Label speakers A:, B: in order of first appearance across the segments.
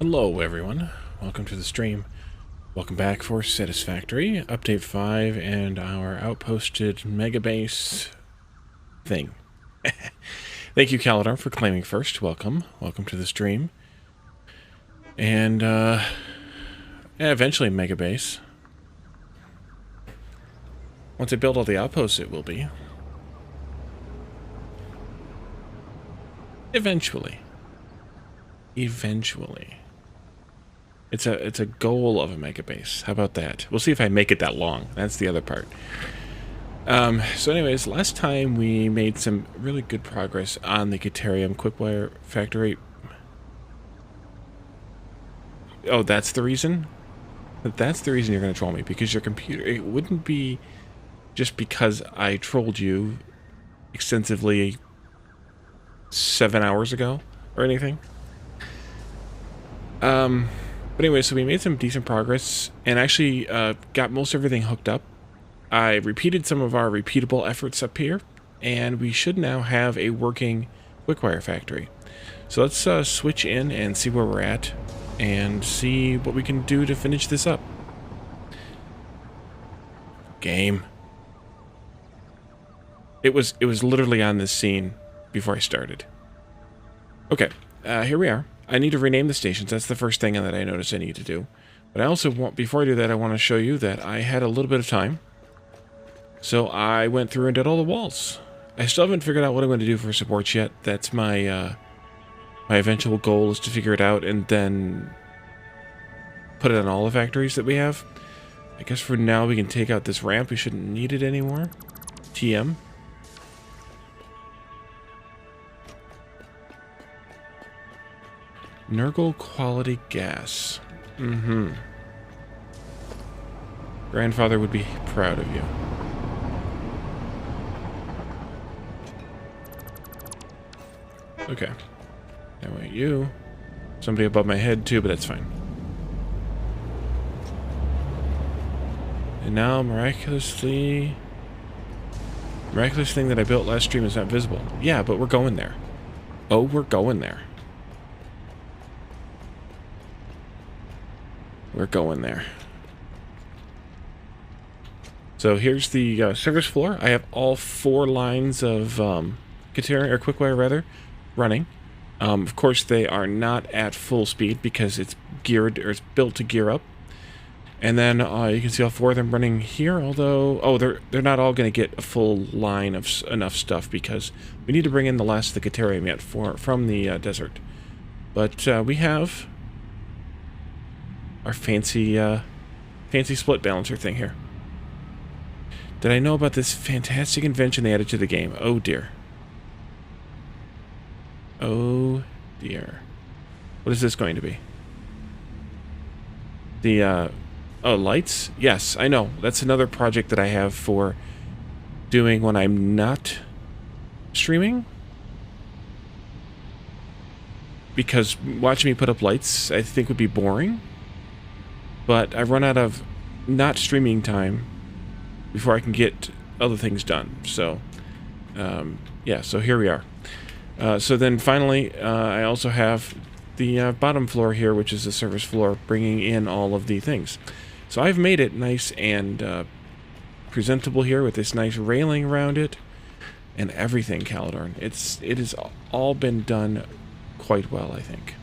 A: Hello everyone, welcome to the stream. Welcome back for Satisfactory, Update 5, and our outposted mega base thing. Thank you, Caterium, for claiming first. Welcome to the stream. And, yeah, eventually mega base. Once I build all the outposts, it will be. Eventually. It's a goal of a mega base. How about that? We'll see if I make it that long. That's the other part. So anyways, last time we made some really good progress on the Caterium Quickwire factory. Oh, that's the reason? That's the reason you're going to troll me, because your computer... It wouldn't be just because I trolled you extensively 7 hours ago or anything. But anyway, so we made some decent progress and actually got most everything hooked up. I repeated some of our repeatable efforts up here, and we should now have a working Quickwire factory. So let's switch in and see where we're at and see what we can do to finish this up. Game. It was literally on this scene before I started. Okay, here we are. I need to rename the stations. That's the first thing that I noticed I need to do. But I also want, before I do that, I want to show you that I had a little bit of time. So I went through and did all the walls. I still haven't figured out what I'm going to do for supports yet. That's my my eventual goal, is to figure it out and then put it on all the factories that we have. I guess for now we can take out this ramp. We shouldn't need it anymore. TM. Nurgle quality gas. Grandfather would be proud of you. Okay. Now wait, you. Somebody above my head too, but that's fine. And now miraculous thing that I built last stream is not visible. Yeah, but we're going there. Oh, we're going there. We're going there. So here's the service floor. I have all 4 lines of Caterium, or Quickwire rather, running. Of course, they are not at full speed because it's geared, or it's built to gear up. And then you can see all 4 of them running here. Although, they're not all going to get a full line of enough stuff because we need to bring in the last of the Caterium yet from the desert. But we have our fancy split balancer thing here. Did I know about this fantastic invention they added to the game? Oh dear. Oh dear. What is this going to be? The oh, lights? Yes, I know. That's another project that I have for doing when I'm not streaming. Because watching me put up lights, I think, would be boring. But I run out of not streaming time before I can get other things done. So, yeah, so here we are. So then finally, I also have the bottom floor here, which is the service floor, bringing in all of the things. So I've made it nice and presentable here with this nice railing around it and everything, Caledorn. It has all been done quite well, I think.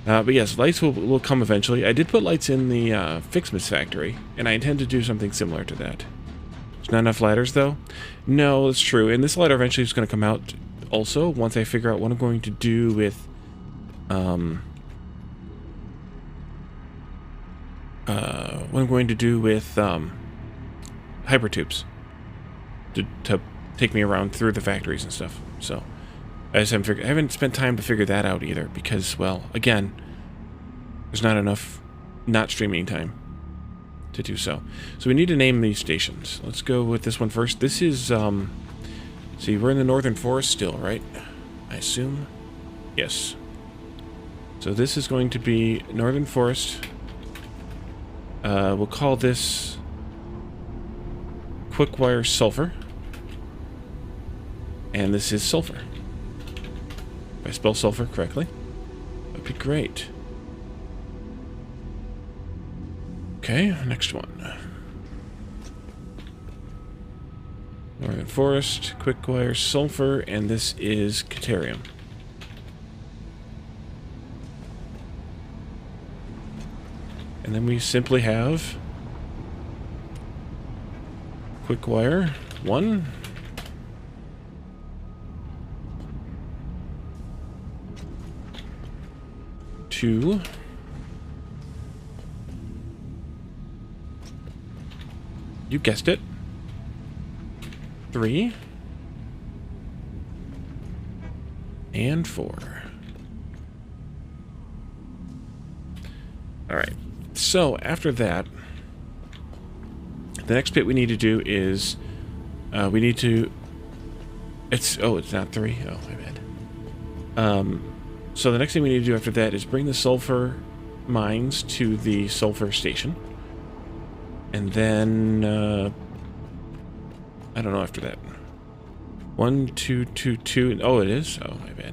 A: But yes, lights will come eventually. I did put lights in the Fixmas factory, and I intend to do something similar to that. There's not enough ladders, though? No, that's true. And this ladder eventually is going to come out also, once I figure out what I'm going to do with... what I'm going to do with hypertubes. To take me around through the factories and stuff. So... I haven't spent time to figure that out either, because, well, again, there's not enough not streaming time to do so. So we need to name these stations. Let's go with this one first. This is, see, we're in the Northern Forest still, right? I assume? Yes. So this is going to be Northern Forest. We'll call this Quickwire Sulfur. And this is Sulfur. If I spell sulfur correctly, that'd be great. Okay, next one. Northern Forest, Quickwire, Sulfur, and this is Caterium. And then we simply have Quickwire 1. Two. You guessed it. 3. And 4. Alright. So, after that, the next bit we need to do is, we need to, it's not 3. Oh, my bad. So the next thing we need to do after that is bring the sulfur mines to the sulfur station. And then, I don't know after that. 1, 2, 2, 2. Oh, it is? Oh, my bad.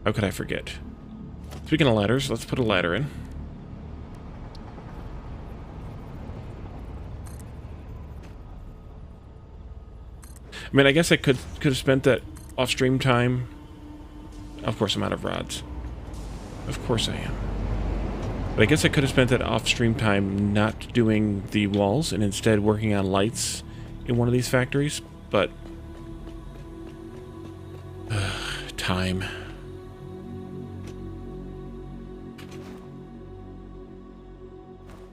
A: How could I forget? Speaking of ladders, let's put a ladder in. I mean, I guess I could have spent that off-stream time. Of course I'm out of rods. Of course I am. But I guess I could have spent that off-stream time not doing the walls and instead working on lights in one of these factories, but... time.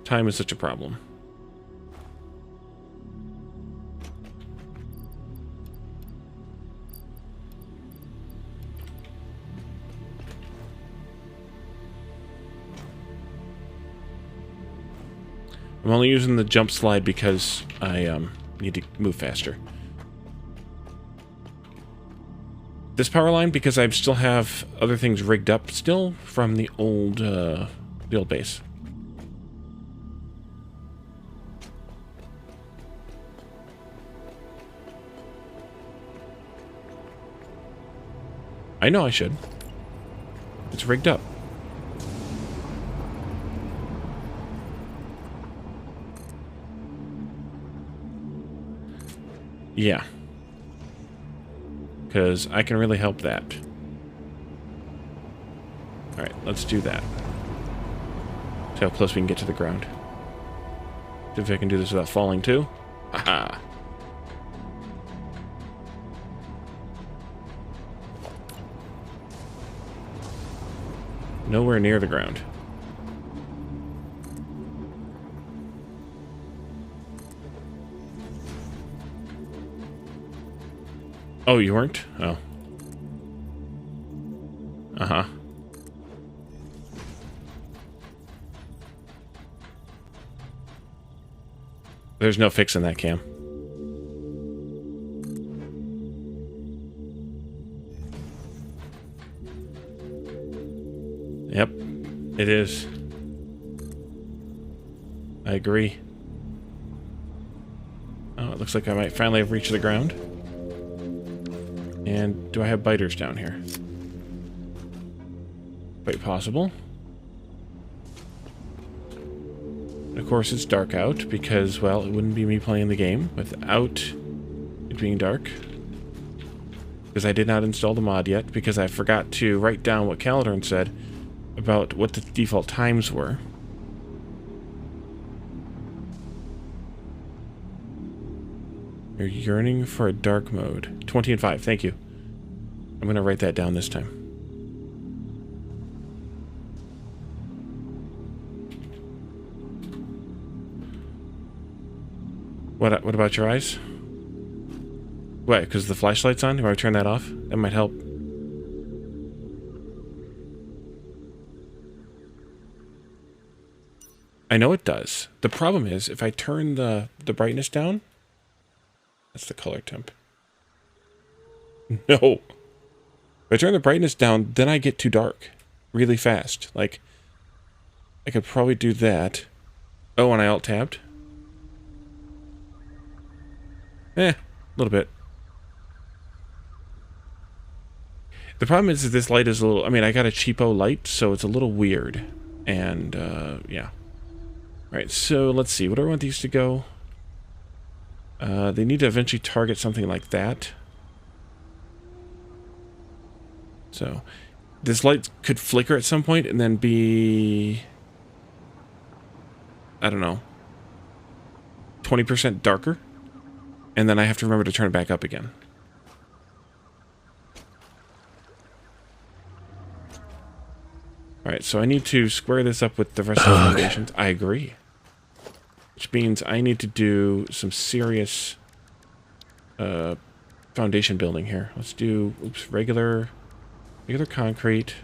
A: Time is such a problem. I'm only using the jump slide because I need to move faster. This power line because I still have other things rigged up still from the old base. I know I should. It's rigged up. Yeah. Because I can really help that. Alright, let's do that. See how close we can get to the ground. See if I can do this without falling too. Haha. Nowhere near the ground. Oh, you weren't? Oh. Uh-huh. There's no fixing that, Cam. Yep, it is. I agree. Oh, it looks like I might finally have reached the ground. And do I have biters down here? Quite possible. And of course, it's dark out because, well, it wouldn't be me playing the game without it being dark. Because I did not install the mod yet, because I forgot to write down what Caterium said about what the default times were. You're yearning for a dark mode. 20 and 5, thank you. I'm going to write that down this time. What about your eyes? What, because the flashlight's on? Do I turn that off? That might help. I know it does. The problem is, if I turn the brightness down... That's the color temp. No. If I turn the brightness down, then I get too dark. Really fast. Like, I could probably do that. Oh, and I alt-tabbed? A little bit. The problem is that this light is a little... I mean, I got a cheapo light, so it's a little weird. And, yeah. Alright, so let's see. What do I want these to go? They need to eventually target something like that. So, this light could flicker at some point and then be... I don't know. 20% darker. And then I have to remember to turn it back up again. Alright, so I need to square this up with the rest of the foundations. I agree. Which means I need to do some serious foundation building here. Let's do, oops, regular concrete.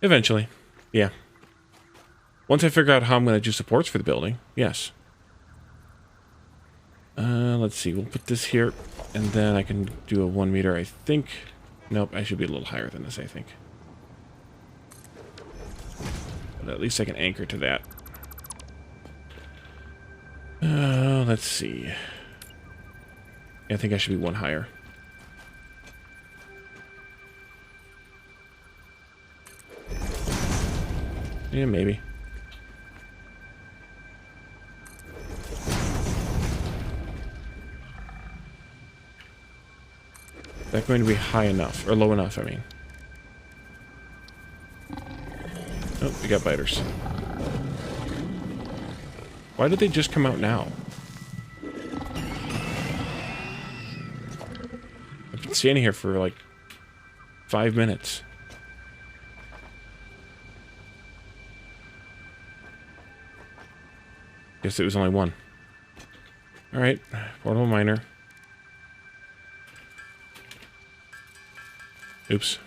A: Eventually, yeah. Once I figure out how I'm going to do supports for the building, yes. Let's see, we'll put this here, and then I can do a 1 meter, I think. Nope, I should be a little higher than this, I think. But at least I can anchor to that. Let's see. I think I should be 1 higher. Yeah, maybe. Is that going to be high enough? Or low enough, I mean. Oh, we got biters. Why did they just come out now? I've been standing here for like 5 minutes. Guess it was only 1. Alright, portable miner. Oops.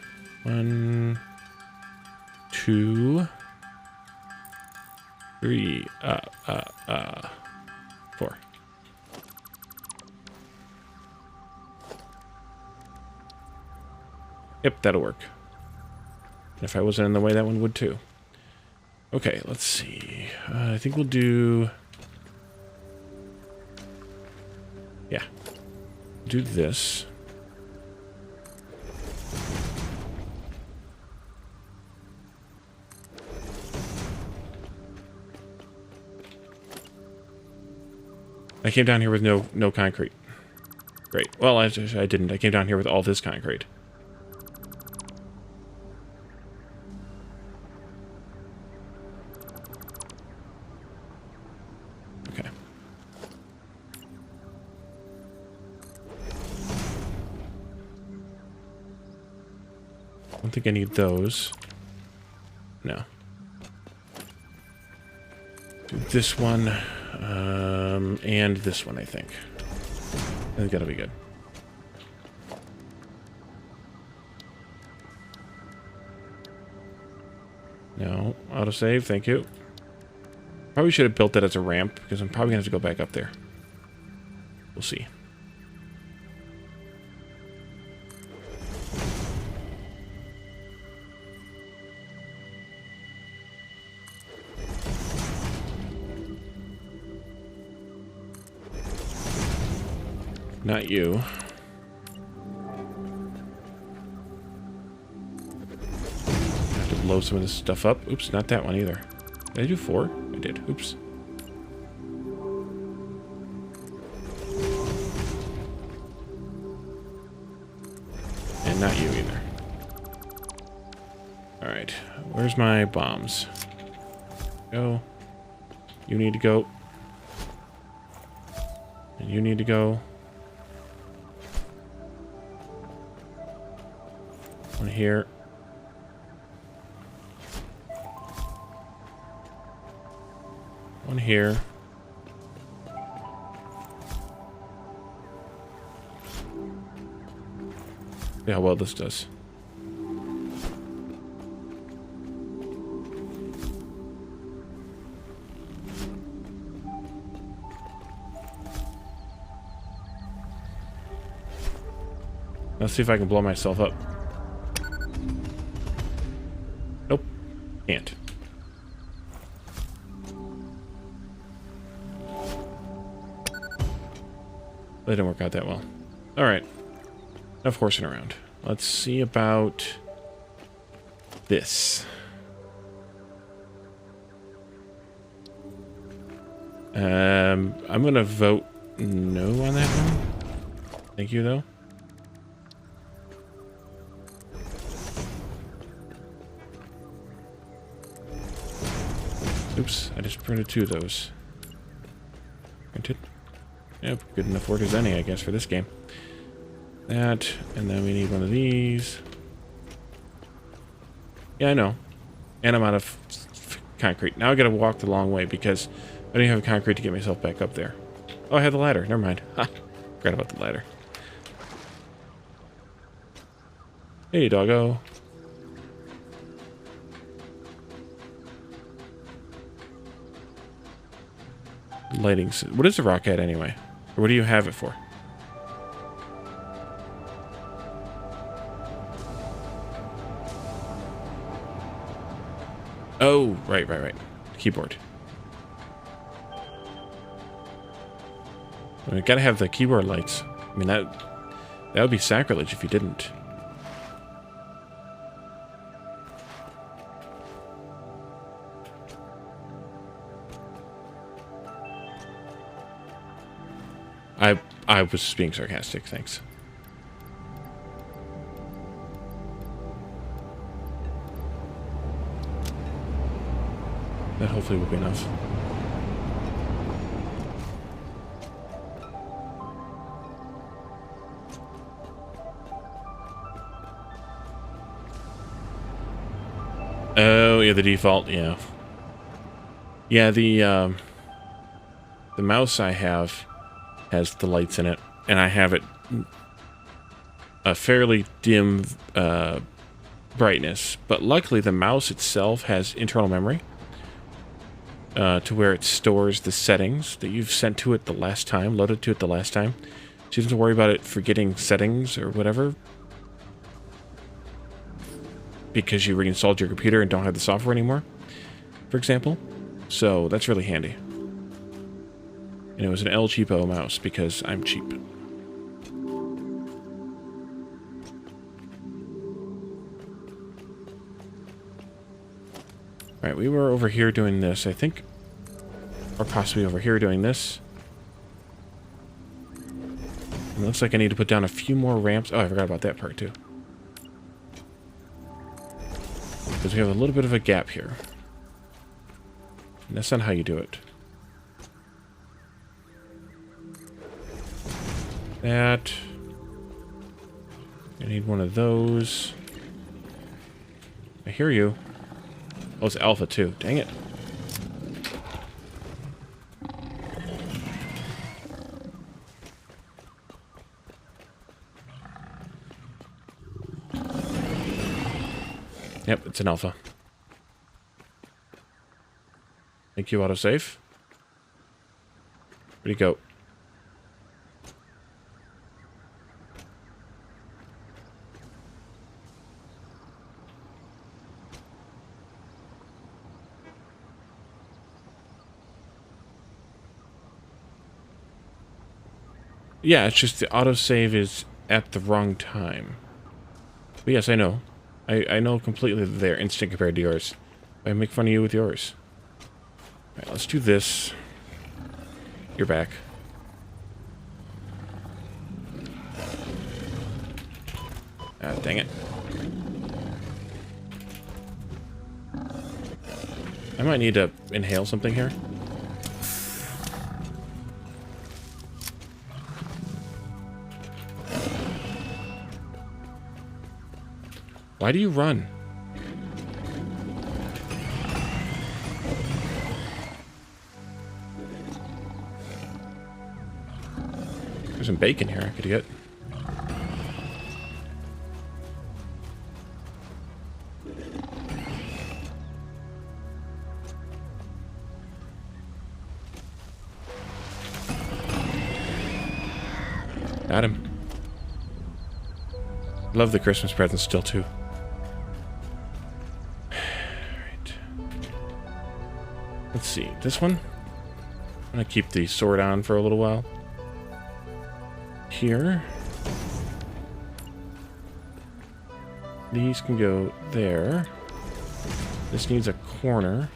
A: 1, 2, 3, 4. Yep, that'll work. And if I wasn't in the way, that one would too. Okay, let's see. I think we'll do... Yeah. Do this. I came down here with no concrete. Great. Well, I didn't. I came down here with all this concrete. Okay. I don't think I need those. No. Do this one. And this one, I think. I think that'll be good. No, autosave, thank you. Probably should have built that as a ramp, because I'm probably going to have to go back up there. We'll see. Not you. I have to blow some of this stuff up. Oops, not that one either. Did I do 4? I did. Oops. And not you either. Alright. Where's my bombs? Go. You need to go. And you need to go. One here. One here. Yeah, how well this does. Let's see if I can blow myself up. Nope. Can't. didn't work out that well. Alright. Enough horsing around. Let's see about this. I'm going to vote no on that one. Thank you, though. Oops, I just printed 2 of those. Printed. Yep, good enough work as any, I guess, for this game. That, and then we need one of these. Yeah, I know. And I'm out of concrete. Now I gotta walk the long way because I don't have concrete to get myself back up there. Oh, I have the ladder. Never mind. Ha! Forgot about the ladder. Hey, doggo. Lighting. What is the rock at anyway? Or what do you have it for? Oh, right. Keyboard. I gotta have the keyboard lights. I mean, that would be sacrilege if you didn't. I was being sarcastic, thanks. That hopefully will be enough. Oh, yeah, the default, yeah. Yeah, the mouse I have has the lights in it, and I have it a fairly dim brightness, but luckily the mouse itself has internal memory to where it stores the settings that you've sent to it the last time, loaded to it the last time. So you don't have to worry about it forgetting settings or whatever because you reinstalled your computer and don't have the software anymore, for example. So that's really handy. And it was an El Cheapo mouse because I'm cheap. Alright, we were over here doing this, I think. Or possibly over here doing this. It looks like I need to put down a few more ramps. Oh, I forgot about that part too. Because we have a little bit of a gap here. And that's not how you do it. That. I need one of those. I hear you. Oh, it's alpha too. Dang it. Yep, it's an alpha. Thank you, autosave. Where'd he go? Yeah, it's just the autosave is at the wrong time. But yes, I know. I know completely that they're instant compared to yours. I make fun of you with yours. Alright, let's do this. You're back. Ah, dang it. I might need to inhale something here. Why do you run? There's some bacon here I could get. Got him. Love the Christmas presents still too. Let's see, this one? I'm gonna keep the sword on for a little while. here. These can go there. This needs a corner.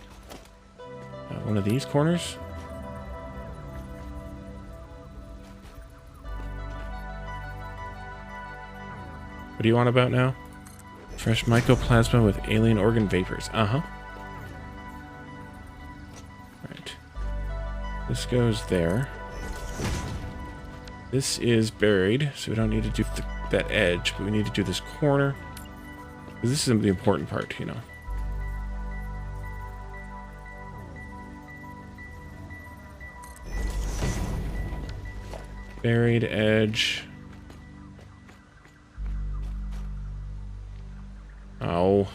A: One of these corners. What do you want about now? Fresh mycoplasma with alien organ vapors. Uh-huh. Right. This goes there. This is buried, so we don't need to do that edge, but we need to do this corner. Because this is the important part, you know. Buried edge. Oh.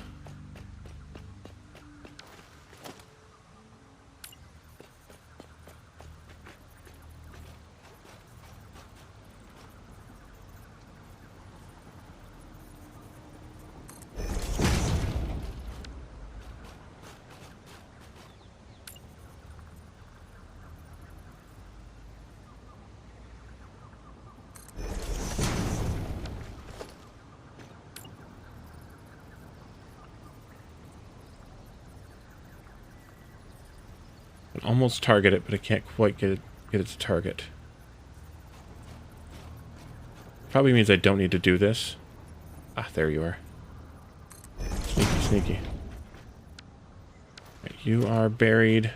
A: Almost target it, but I can't quite get it to target. Probably means I don't need to do this. Ah, there you are. Sneaky, sneaky. Right, you are buried.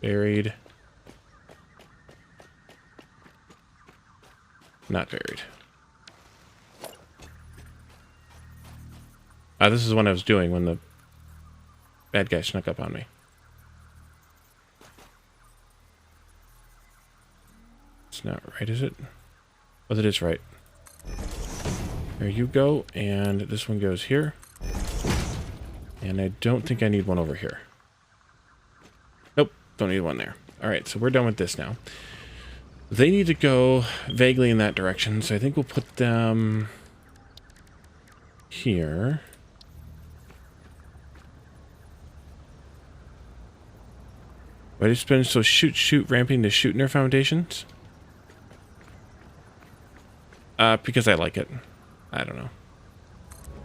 A: Buried. Not buried. Ah, this is what I was doing when the bad guy snuck up on me. It's not right, is it? Oh, that is right. There you go, and this one goes here. And I don't think I need one over here. Nope, don't need one there. Alright, so we're done with this now. They need to go vaguely in that direction, so I think we'll put them here. Why do you spend so shoot ramping to shoot in their foundations? Because I like it. I don't know.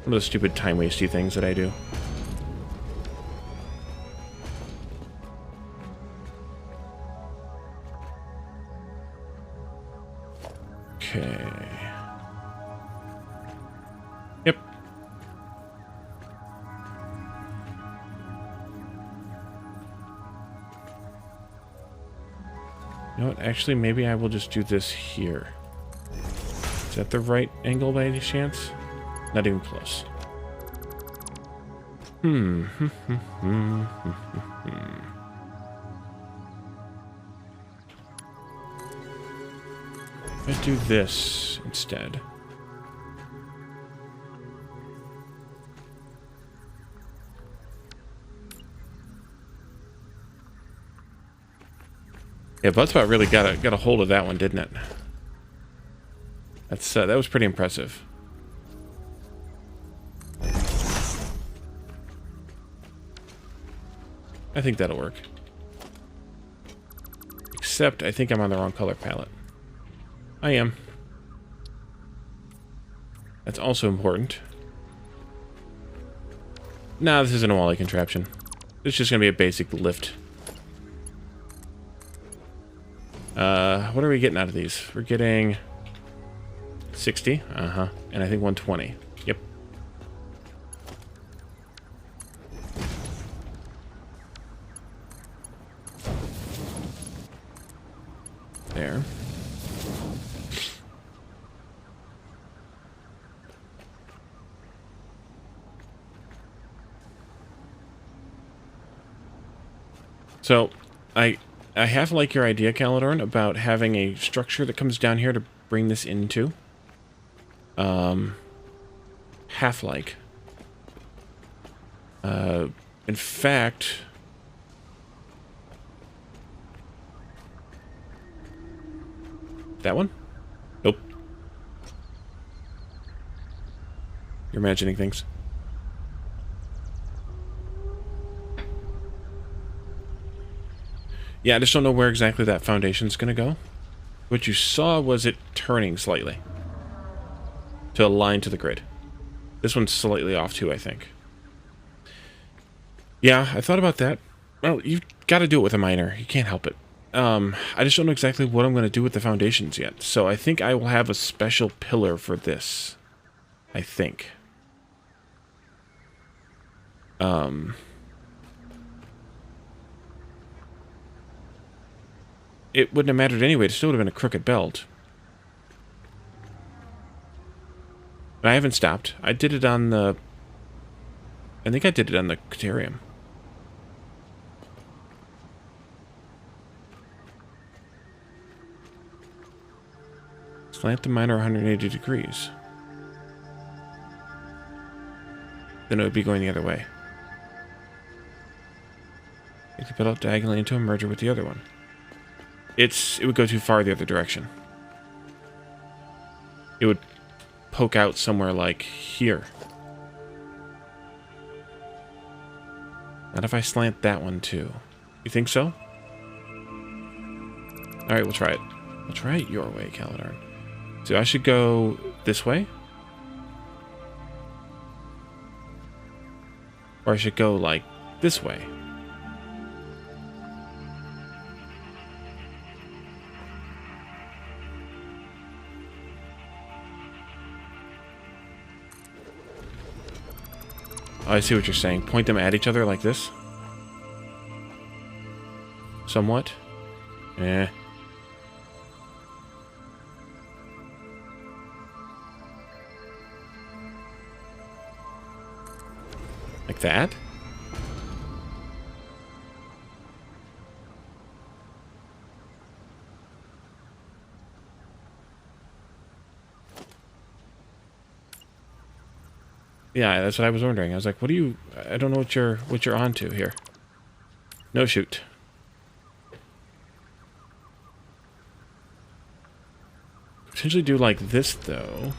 A: One of those stupid time-wasty things that I do. Okay. Yep. You know what? Actually, maybe I will just do this here. Is that the right angle by any chance? Not even close. Let's do this instead. Yeah, Bloodspot really got a hold of that one, didn't it? That's that was pretty impressive. I think that'll work. Except I think I'm on the wrong color palette. I am. That's also important. Nah, this isn't a Wally contraption. It's just gonna be a basic lift. What are we getting out of these? We're getting 60, and I think 120. Yep. There. So, I half like your idea, Caledorn, about having a structure that comes down here to bring this into. Half like. In fact, that one? Nope. You're imagining things. Yeah, I just don't know where exactly that foundation's gonna go. What you saw was it turning slightly to align to the grid. This one's slightly off too, I think. Yeah, I thought about that. Well, you've got to do it with a miner. You can't help it. I just don't know exactly what I'm going to do with the foundations yet. So I think I will have a special pillar for this. I think. It wouldn't have mattered anyway. It still would have been a crooked belt. But I haven't stopped. I did it on the... I think I did it on the Caterium. Slant the miner 180 degrees. Then it would be going the other way. You could put out diagonally into a merger with the other one. It would go too far the other direction. It would poke out somewhere like here. Not if I slant that one too. You think so? Alright, we'll try it. We'll try it your way, Caladar. So I should go this way? Or I should go like this way? Oh, I see what you're saying. Point them at each other like this? Somewhat? Eh. Like that? Yeah, that's what I was wondering. I was like, what do you... I don't know what you're onto here. No shoot. Potentially do like this, though.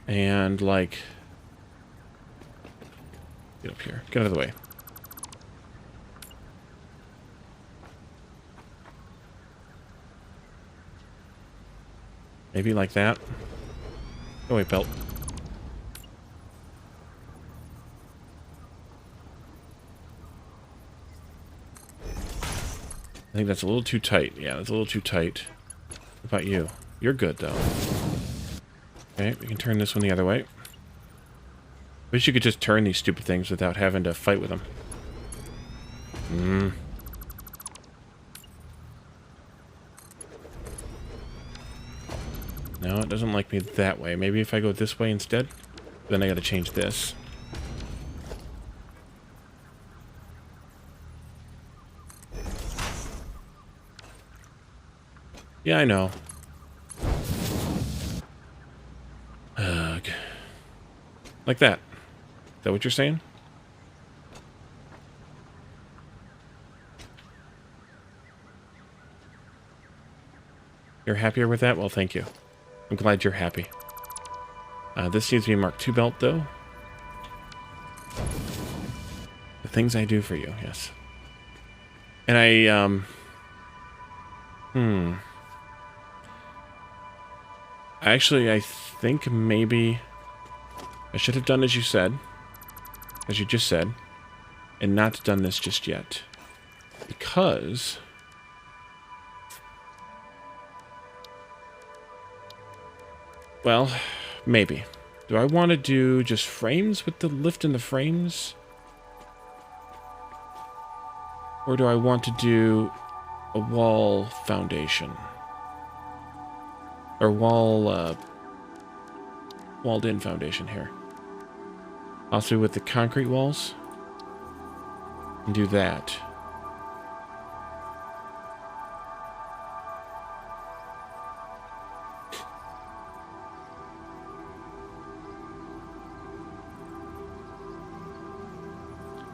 A: And, like... Get up here. Get out of the way. Maybe like that. Go away, belt. I think that's a little too tight. Yeah, that's a little too tight. What about you? You're good, though. Okay, we can turn this one the other way. Wish you could just turn these stupid things without having to fight with them. No, it doesn't like me that way. Maybe if I go this way instead? Then I gotta change this. Yeah, I know. Ugh. Like that. Is that what you're saying? You're happier with that? Well, thank you. I'm glad you're happy. This needs to be Mark II belt, though. The things I do for you, yes. And Actually, I think maybe I should have done as you said, as you just said, and not done this just yet. Because... well, maybe. Do I want to do just frames with the lift in the frames? Or do I want to do a wall foundation? Or walled-in foundation here. Also with the concrete walls. And do that.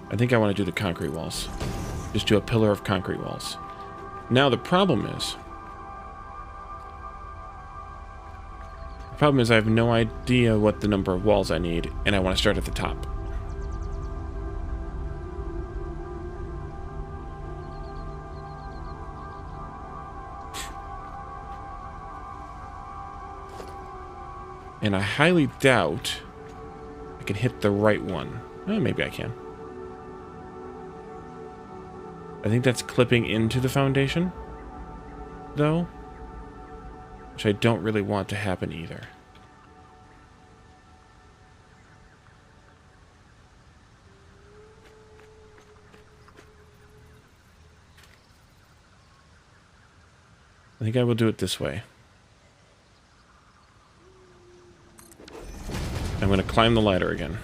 A: I think I want to do the concrete walls. Just do a pillar of concrete walls. Now the problem is... I have no idea what the number of walls I need, and I want to start at the top. And I highly doubt I can hit the right one. Oh, maybe I can. I think that's clipping into the foundation, though, which I don't really want to happen either. I think I will do it this way. I'm going to climb the ladder again.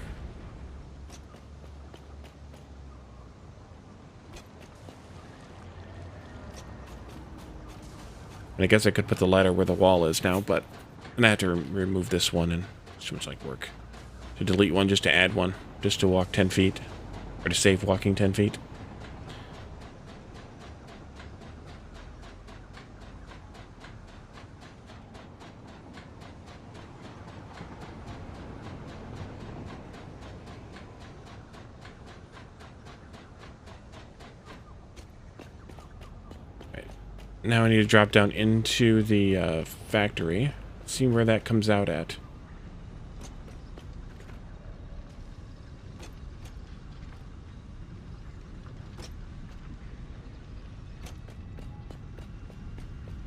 A: And I guess I could put the ladder where the wall is now, but then I have to remove this one, and it's too much like work. To delete one just to add one, just to walk 10 feet, or to save walking 10 feet. Now I need to drop down into the factory. See where that comes out at.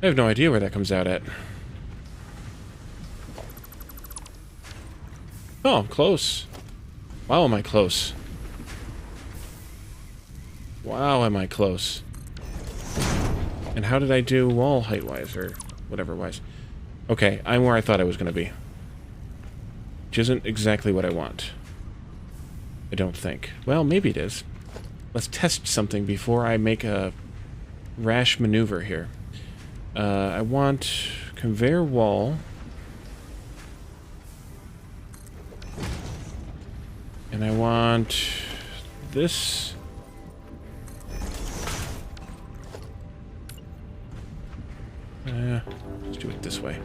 A: I have no idea where that comes out at. Oh, I'm close. Wow, am I close. Wow, am I close. And how did I do wall height-wise, or whatever-wise? Okay, I'm where I thought I was going to be. Which isn't exactly what I want. I don't think. Well, maybe it is. Let's test something before I make a rash maneuver here. I want conveyor wall. And I want this. Let's do it this way.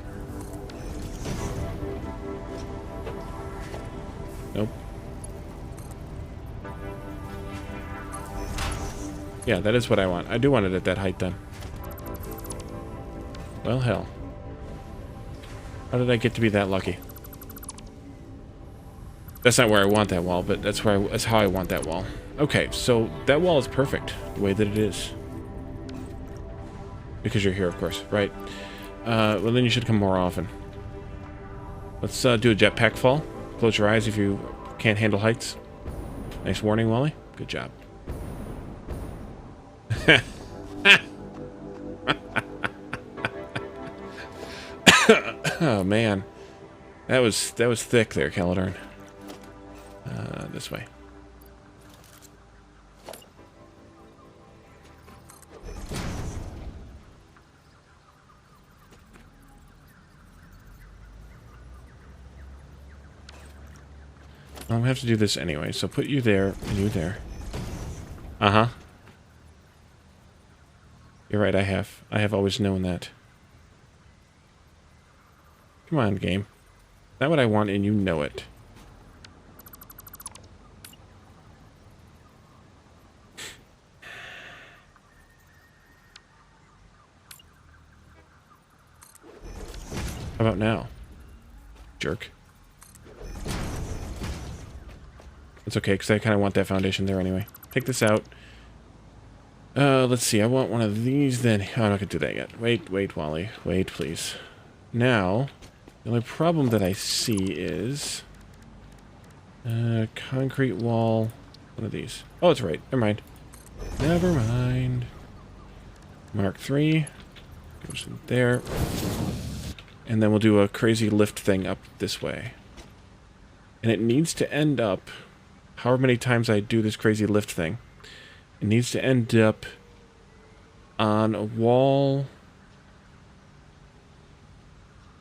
A: Nope. Yeah, that is what I want. I do want it at that height then. Well, hell. How did I get to be that lucky? That's not where I want that wall, but that's how I want that wall. Okay, so that wall is perfect the way that it is. Because you're here, of course, right? Well, then you should come more often. Let's do a jetpack fall. Close your eyes if you can't handle heights. Nice warning, Wally. Good job. Oh man, that was thick there, Caladorn. This way. I'm gonna have to do this anyway, so put you there and you there. Uh-huh. You're right, I have always known that. Come on, game. Not what I want, and you know it. How about now? Jerk. It's okay, because I kind of want that foundation there anyway. Take this out. Let's see. I want one of these then. Oh, I'm not going to do that yet. Wait, Wally. Wait, please. Now, the only problem that I see is... concrete wall. One of these. Oh, it's right. Never mind. Never mind. Mark 3. Goes in there. And then we'll do a crazy lift thing up this way. And it needs to end up... however many times I do this crazy lift thing, it needs to end up on a wall,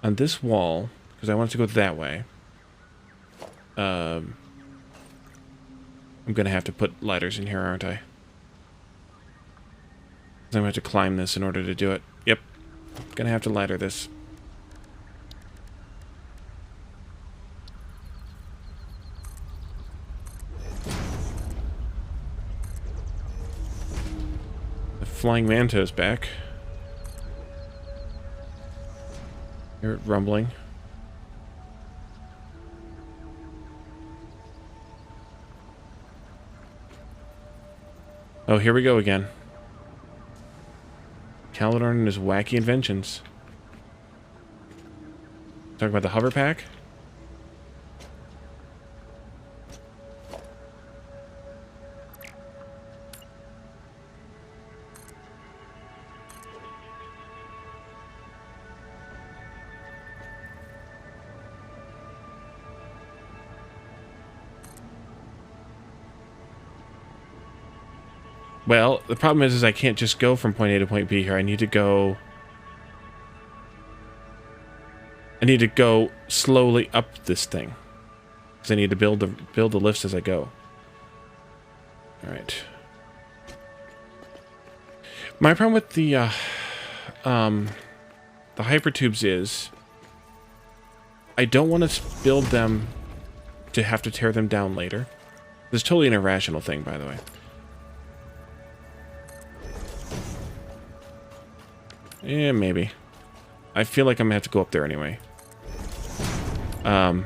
A: on this wall, because I want it to go that way. I'm going to have to put ladders in here, aren't I? 'Cause I'm going to have to climb this in order to do it. Yep. I'm going to have to ladder this. Flying Manto's back. Hear it rumbling. Oh, here we go again. Caledon and his wacky inventions. Talking about the hover pack? Well, the problem is I can't just go from point A to point B here. I need to go slowly up this thing. Because I need to build the lifts as I go. Alright. My problem with the hypertubes is I don't want to build them to have to tear them down later. This is totally an irrational thing, by the way. Yeah, maybe. I feel like I'm gonna have to go up there anyway. It's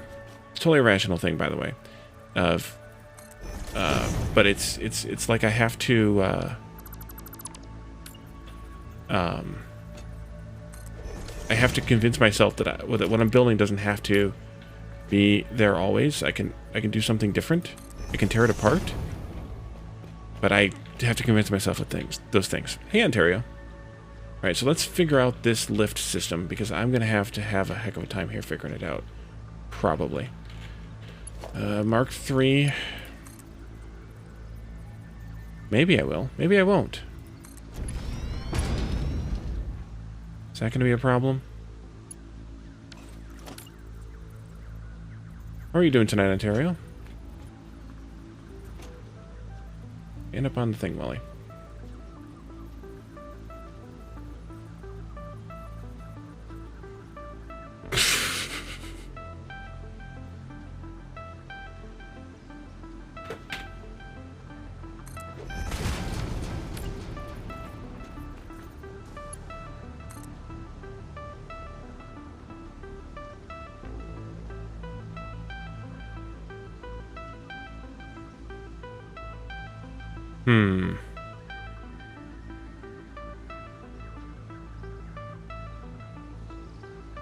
A: totally a rational thing, by the way. But it's like I have to. I have to convince myself that what I'm building doesn't have to be there always. I can do something different. I can tear it apart. But I have to convince myself of those things. Hey, Ontario. Alright, so let's figure out this lift system, because I'm going to have a heck of a time here figuring it out. Probably. Mark III. Maybe I will. Maybe I won't. Is that going to be a problem? How are you doing tonight, Ontario? End up on the thing, Molly.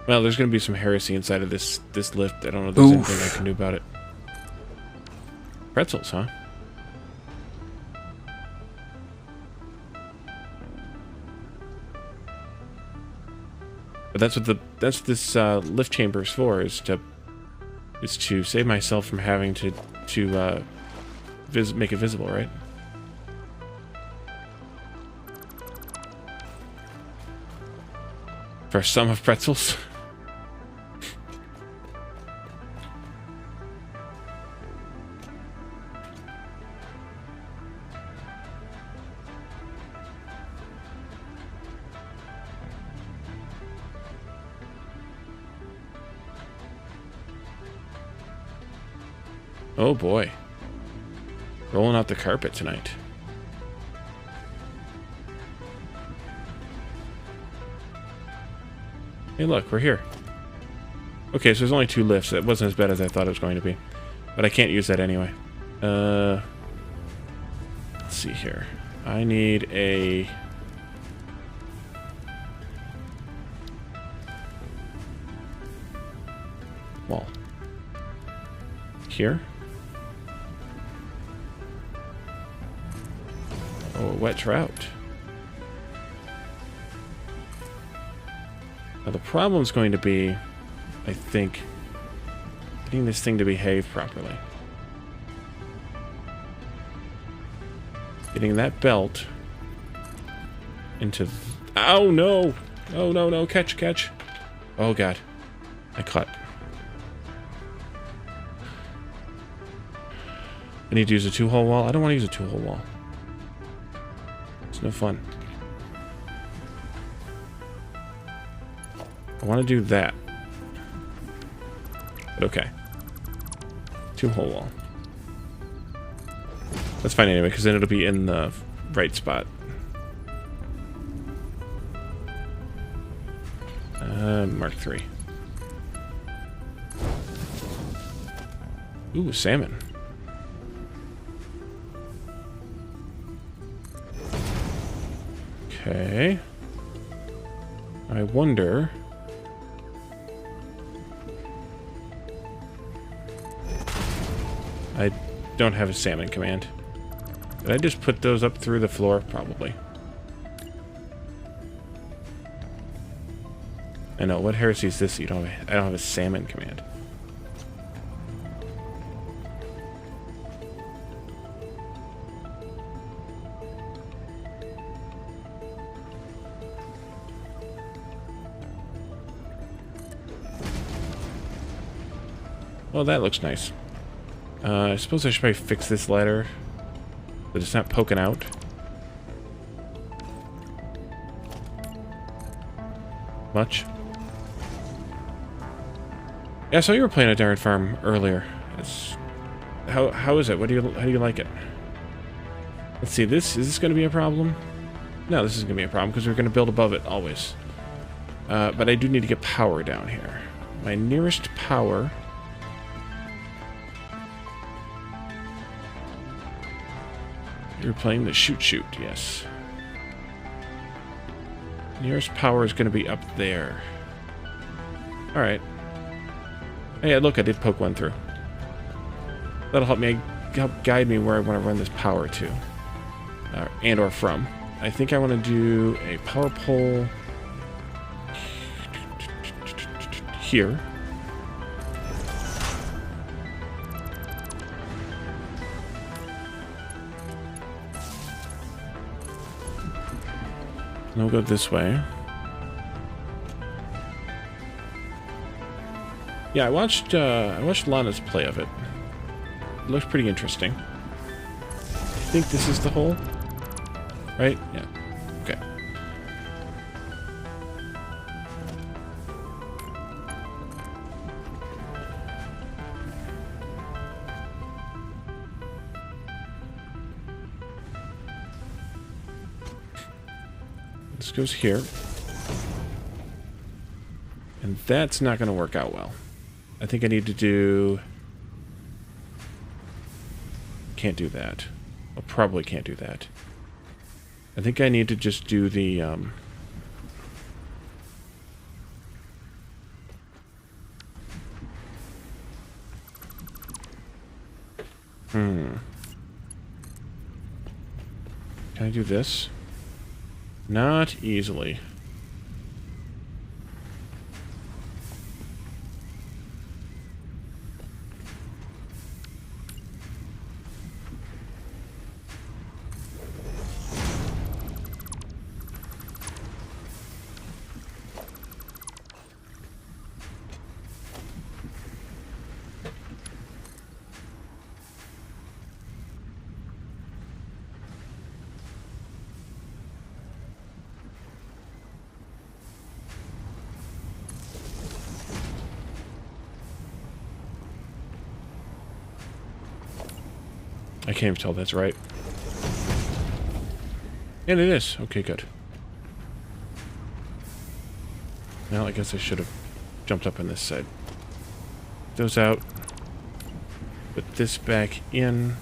A: Well, there's going to be some heresy inside of this lift. I don't know if there's anything I can do about it. Pretzels, huh? But that's what this lift chamber is for, is to save myself from having to make it visible, right? For a sum of pretzels. Oh boy. Rolling out the carpet tonight. Hey look, we're here. Okay, so there's only 2 lifts. That wasn't as bad as I thought it was going to be. But I can't use that anyway. Let's see here. I need a... wall. Here. Oh, a wet trout. Now the problem's going to be, I think, getting this thing to behave properly. Getting that belt into... Oh no! Oh no, no, catch. Oh god. I caught. I need to use a 2-hole wall? I don't want to use a 2-hole wall. It's no fun. I want to do that. But okay. 2-hole wall. That's fine anyway, because then it'll be in the right spot. Mark III. Ooh, salmon. Okay. I wonder... I don't have a salmon command. Did I just put those up through the floor? Probably. I know. What heresy is this? I don't have a salmon command. Well, that looks nice. I suppose I should probably fix this ladder, but it's not poking out. Much. Yeah, so you were playing a Darren Farm earlier. It's how is it? How do you like it? Let's see. Is this going to be a problem? No, this isn't going to be a problem because we're going to build above it always. But I do need to get power down here. My nearest power. You're playing the shoot, yes. Nearest power is going to be up there. Alright. Hey, look, I did poke one through. That'll help guide me where I want to run this power to. And or from. I think I want to do a power pole here. And we'll go this way. Yeah, I watched Lana's play of it. It looks pretty interesting. I think this is the hole, right? Yeah. Okay. This goes here. And that's not going to work out well. I think I need to do... Can't do that. I probably can't do that. I think I need to just do the... Can I do this? Not easily. I can't even tell that's right. And it is. Okay, good. Well, I guess I should have jumped up on this side. Those out. Put this back in.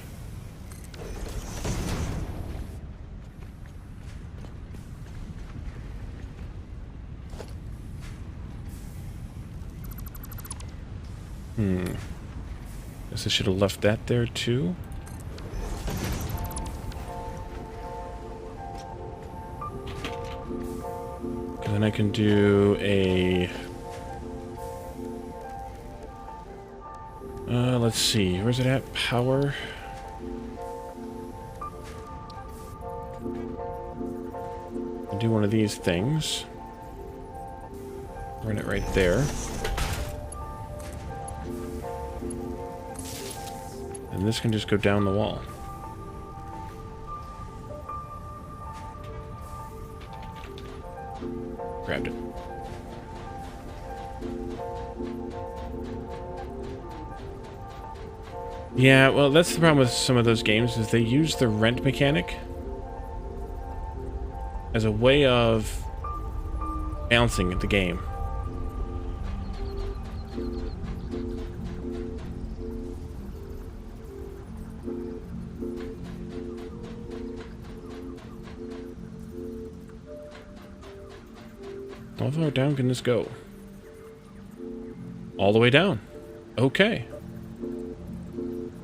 A: Guess I should have left that there too. And then I can do a... let's see. Where's it at? Power. I'll do one of these things. Run it right there. And this can just go down the wall. Grabbed it. Yeah, well, that's the problem with some of those games, is they use the rent mechanic as a way of balancing the game. How far down can this go? All the way down. Okay.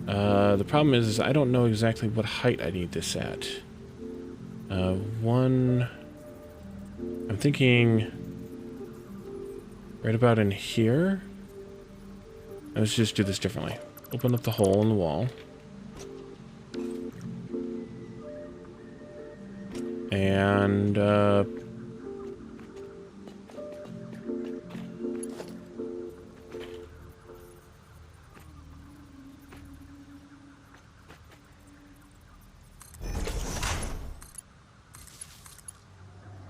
A: The problem is I don't know exactly what height I need this at. I'm thinking right about in here. Let's just do this differently. Open up the hole in the wall. And,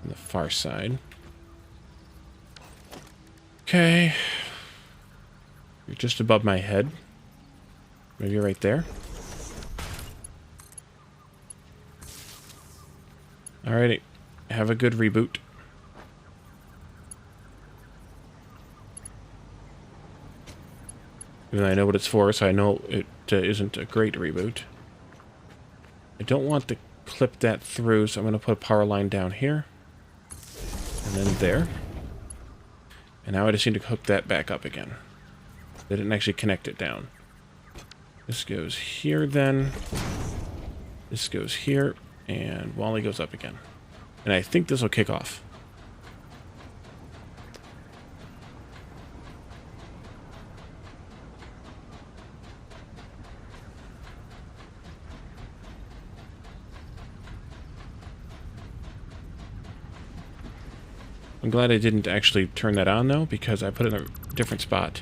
A: on the far side. Okay. You're just above my head. Maybe right there. Alrighty. Have a good reboot. Even though I know what it's for, so I know it isn't a great reboot. I don't want to clip that through, so I'm going to put a power line down here. And then there. And now I just need to hook that back up again. They didn't actually connect it down. This goes here then. This goes here. And Wally goes up again. And I think this will kick off. I'm glad I didn't actually turn that on though, because I put it in a different spot.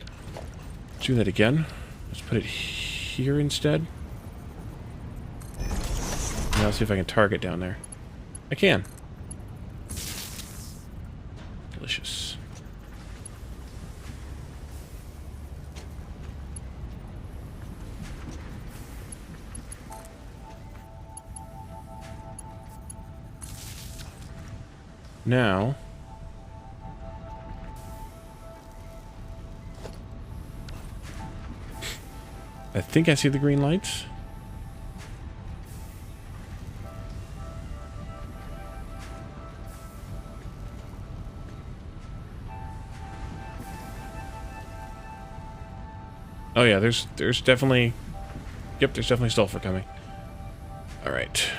A: Let's do that again. Let's put it here instead. Now let's see if I can target down there. I can. Delicious. Now, I think I see the green lights. Oh yeah, there's definitely... Yep, there's definitely sulfur coming. Alright.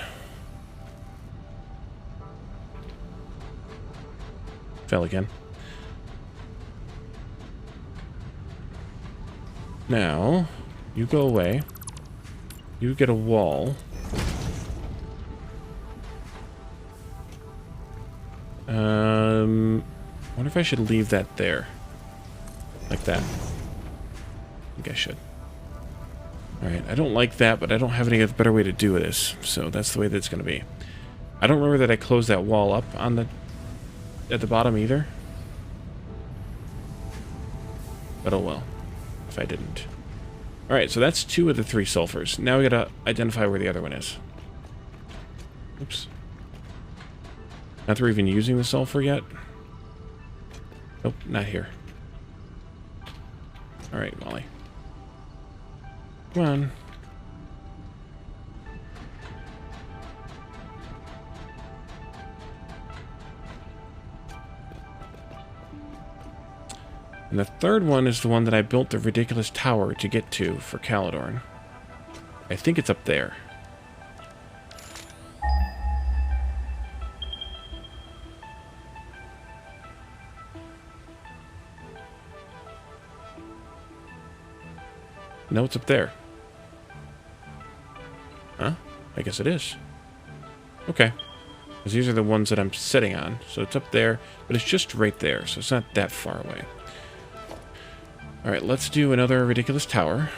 A: Fell again. Now, you go away. You get a wall. I wonder if I should leave that there. Like that. I think I should. Alright, I don't like that, but I don't have any better way to do this. So that's the way that it's going to be. I don't remember that I closed that wall up on the... at the bottom either. But oh well. If I didn't. Alright, so that's 2 of the 3 sulfurs. Now we gotta identify where the other one is. Oops. Not that we're even using the sulfur yet. Nope, not here. Alright, Molly. Come on. And the third one is the one that I built the ridiculous tower to get to for Caledorn. I think it's up there. No, it's up there. Huh? I guess it is. Okay. Because these are the ones that I'm sitting on. So it's up there, but it's just right there, so it's not that far away. Alright, let's do another ridiculous tower.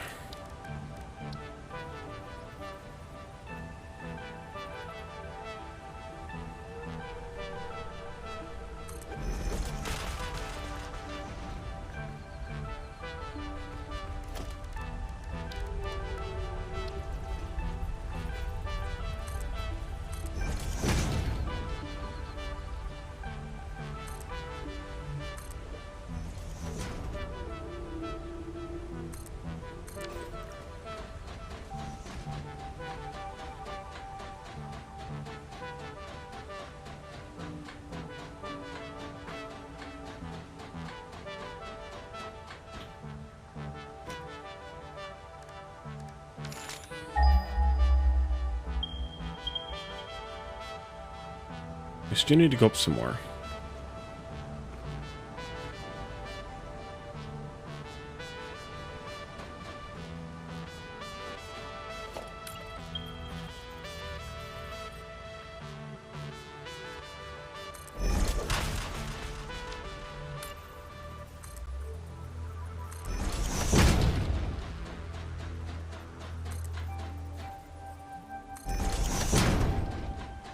A: I still need to go up some more.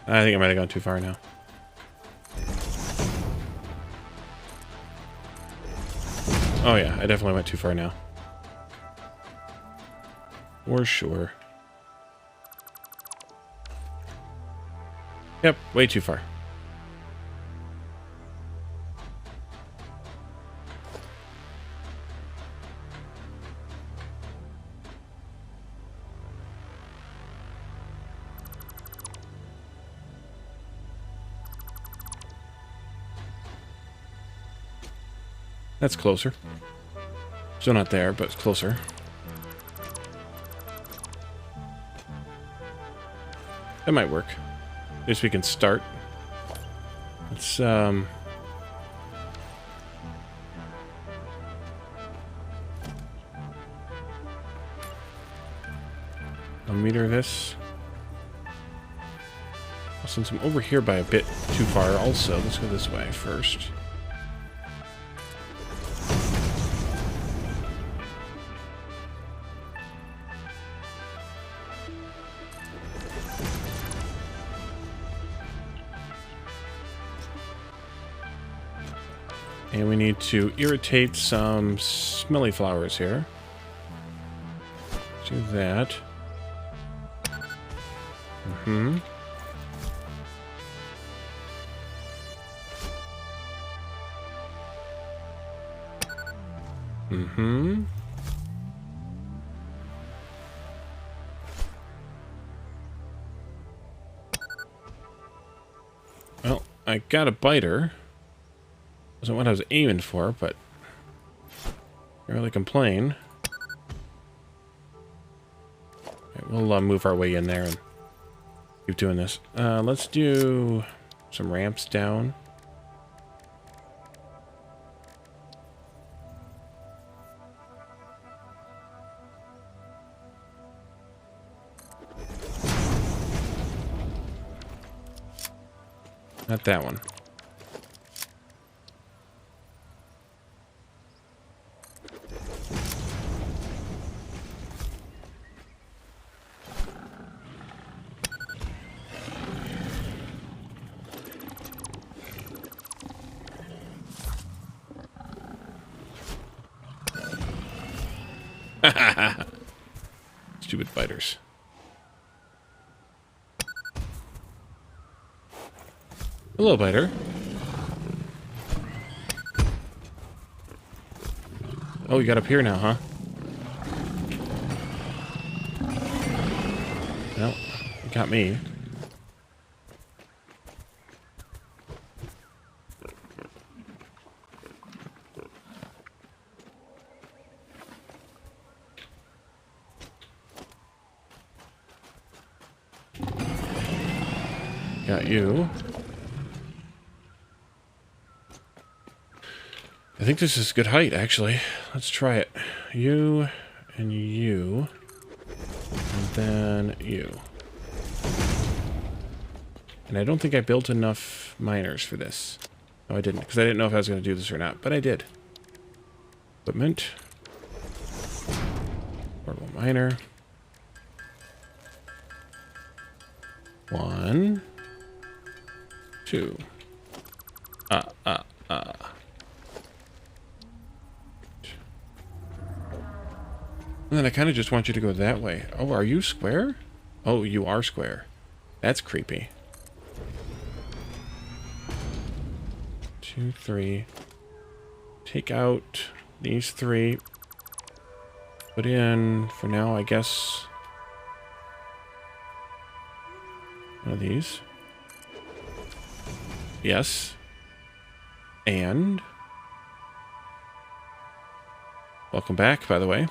A: I think I might have gone too far now. Oh yeah, I definitely went too far now. For sure. Yep, way too far. That's closer. Still not there, but it's closer. That might work. At least we can start. Let's, I'll meter this. Since I'm over here by a bit too far also, let's go this way first. And we need to irritate some smelly flowers here. Do that. Mm-hmm. Mm-hmm. Well, I got a biter. Wasn't what I was aiming for, but can't really complain. Right, we'll move our way in there and keep doing this. Let's do some ramps down. Not that one. Stupid biters. Hello, biter. Oh, you got up here now, huh? Well, you got me. Got you. I think this is good height, actually. Let's try it. You and you. And then you. And I don't think I built enough miners for this. No, I didn't, because I didn't know if I was going to do this or not, but I did. Equipment. Portable miner. 1, 2. And then I kind of just want you to go that way. Oh, are you square? Oh, you are square. That's creepy. 2, 3. Take out these 3. Put in, for now, I guess, one of these. Yes. And welcome back, by the way.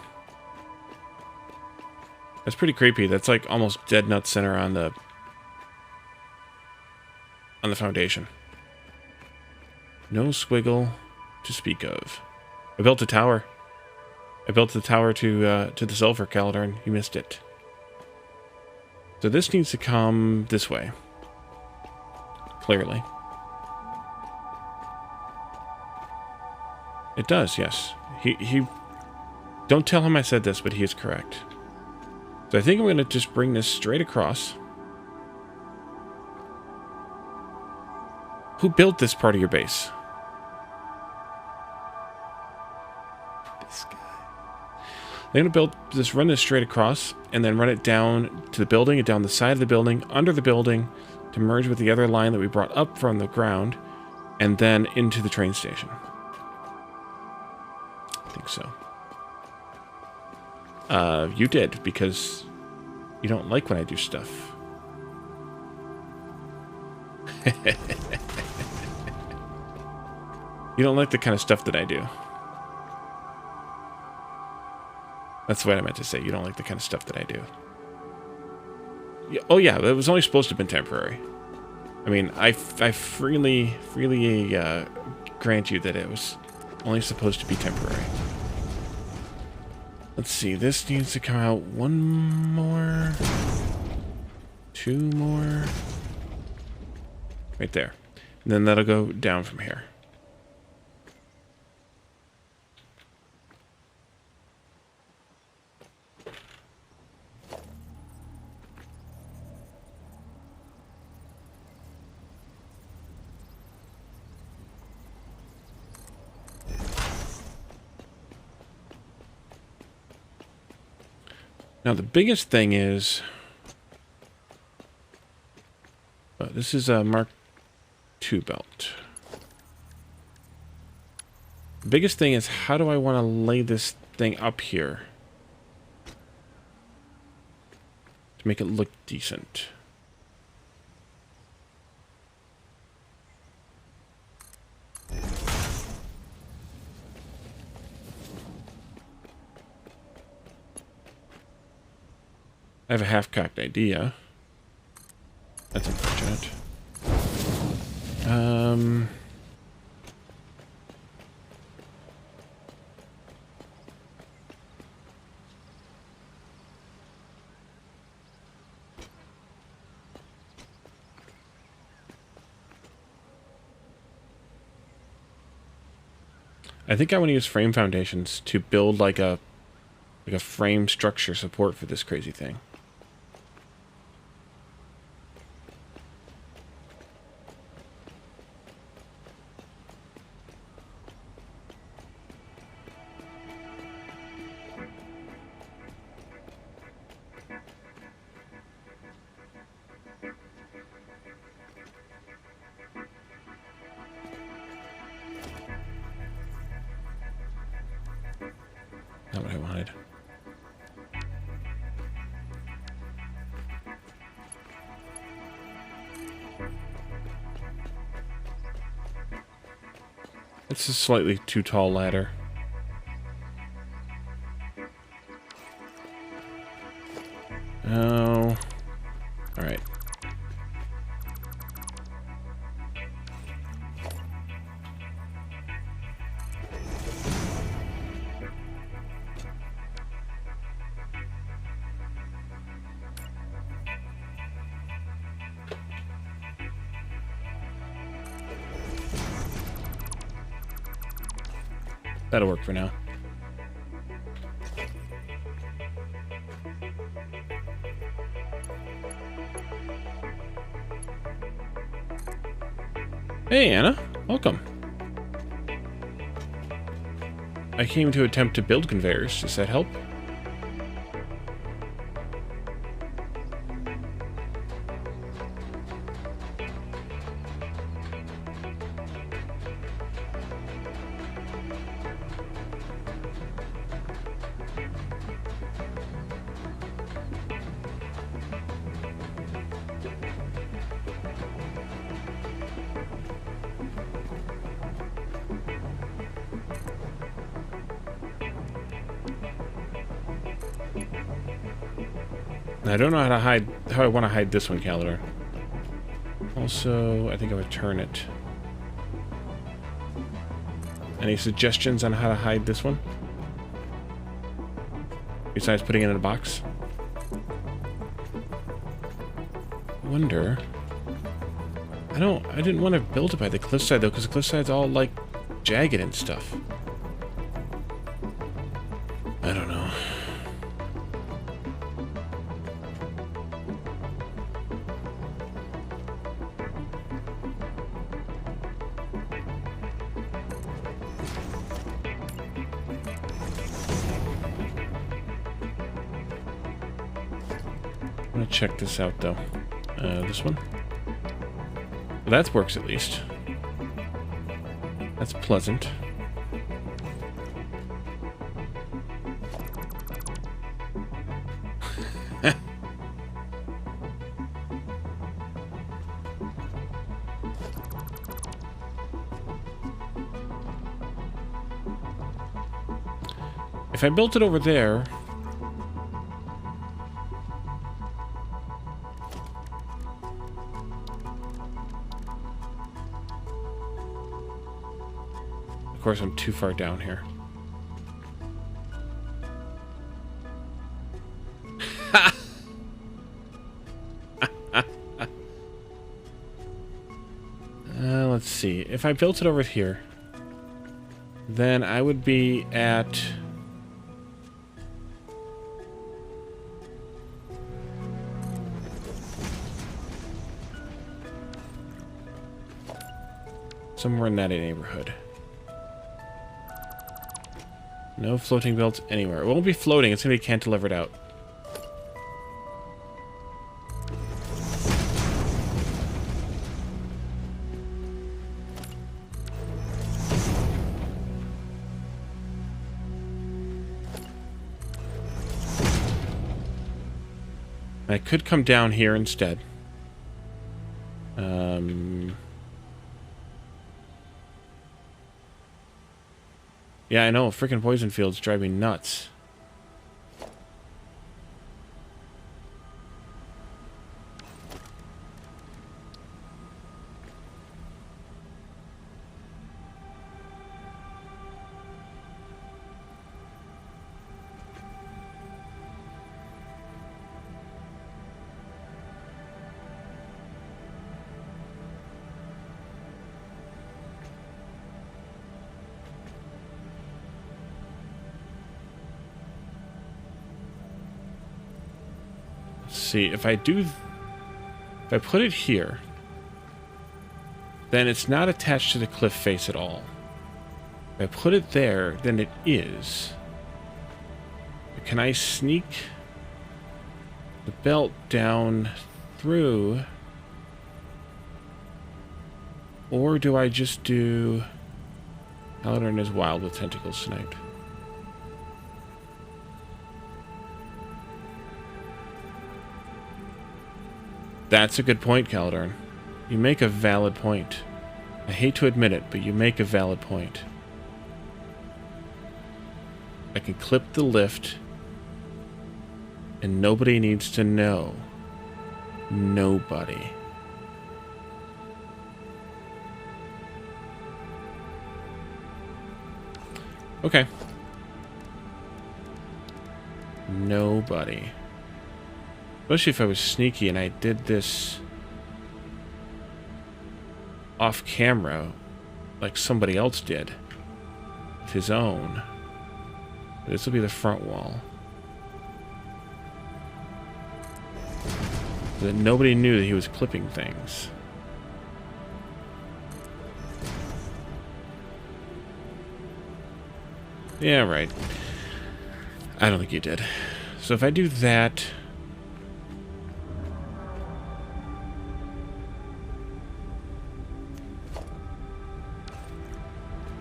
A: That's pretty creepy. That's like almost dead nut center on the on the foundation. No squiggle to speak of. I built a tower. I built the tower to the Sulfur, Calendar, and you missed it. So this needs to come this way. Clearly. It does, yes. He don't tell him I said this, but he is correct. So I think I'm going to just bring this straight across. Who built this part of your base? This guy. I'm going to build this, run this straight across, and then run it down to the building, and down the side of the building, under the building, to merge with the other line that we brought up from the ground, and then into the train station. I think so. You did, because you don't like when I do stuff. You don't like the kind of stuff that I do. That's what I meant to say. You don't like the kind of stuff that I do. Yeah, oh yeah, it was only supposed to have been temporary. I mean, I freely grant you that it was only supposed to be temporary. Let's see, this needs to come out one more, two more, right there. And then that'll go down from here. Now the biggest thing is, this is a Mark II belt. The biggest thing is, how do I want to lay this thing up here to make it look decent? I have a half-cocked idea. That's unfortunate. I think I want to use frame foundations to build like a frame structure support for this crazy thing. Not what I wanted. It's a slightly too tall ladder. Oh. All right. That'll work for now. Hey, Anna. Welcome. I came to attempt to build conveyors. Does that help? I don't know how I want to hide this one, Calendar. Also, I think I would turn it. Any suggestions on how to hide this one? Besides putting it in a box? I wonder... I didn't want to build it by the cliffside, though, because the cliffside's all, like, jagged and stuff. I don't know. I'm gonna check this out, though. This one? Well, that works at least. That's pleasant. If I built it over there... Of course, I'm too far down here. Let's see. If I built it over here, then I would be at... somewhere in that neighborhood. No floating belts anywhere. It won't be floating. It's going to be cantilevered out. I could come down here instead. Yeah, I know. Freaking poison fields drive me nuts. See, if I put it here, then it's not attached to the cliff face at all. If I put it there, then it is. Can I sneak the belt down through? Or do I just do... Paladin is wild with tentacles tonight. That's a good point, Caladin. You make a valid point. I hate to admit it, but you make a valid point. I can clip the lift, and nobody needs to know. Nobody. Okay. Nobody. Especially if I was sneaky and I did this off camera like somebody else did with his own. This will be the front wall. So that nobody knew that he was clipping things. Yeah, right. I don't think you did. So if I do that...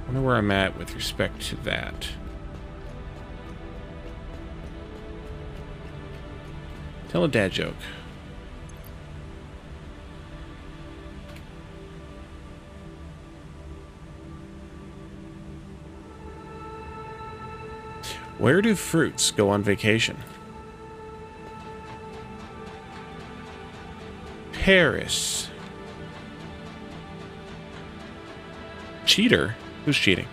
A: I wonder where I'm at with respect to that. Tell a dad joke. Where do fruits go on vacation? Paris. cheater. Who's cheating?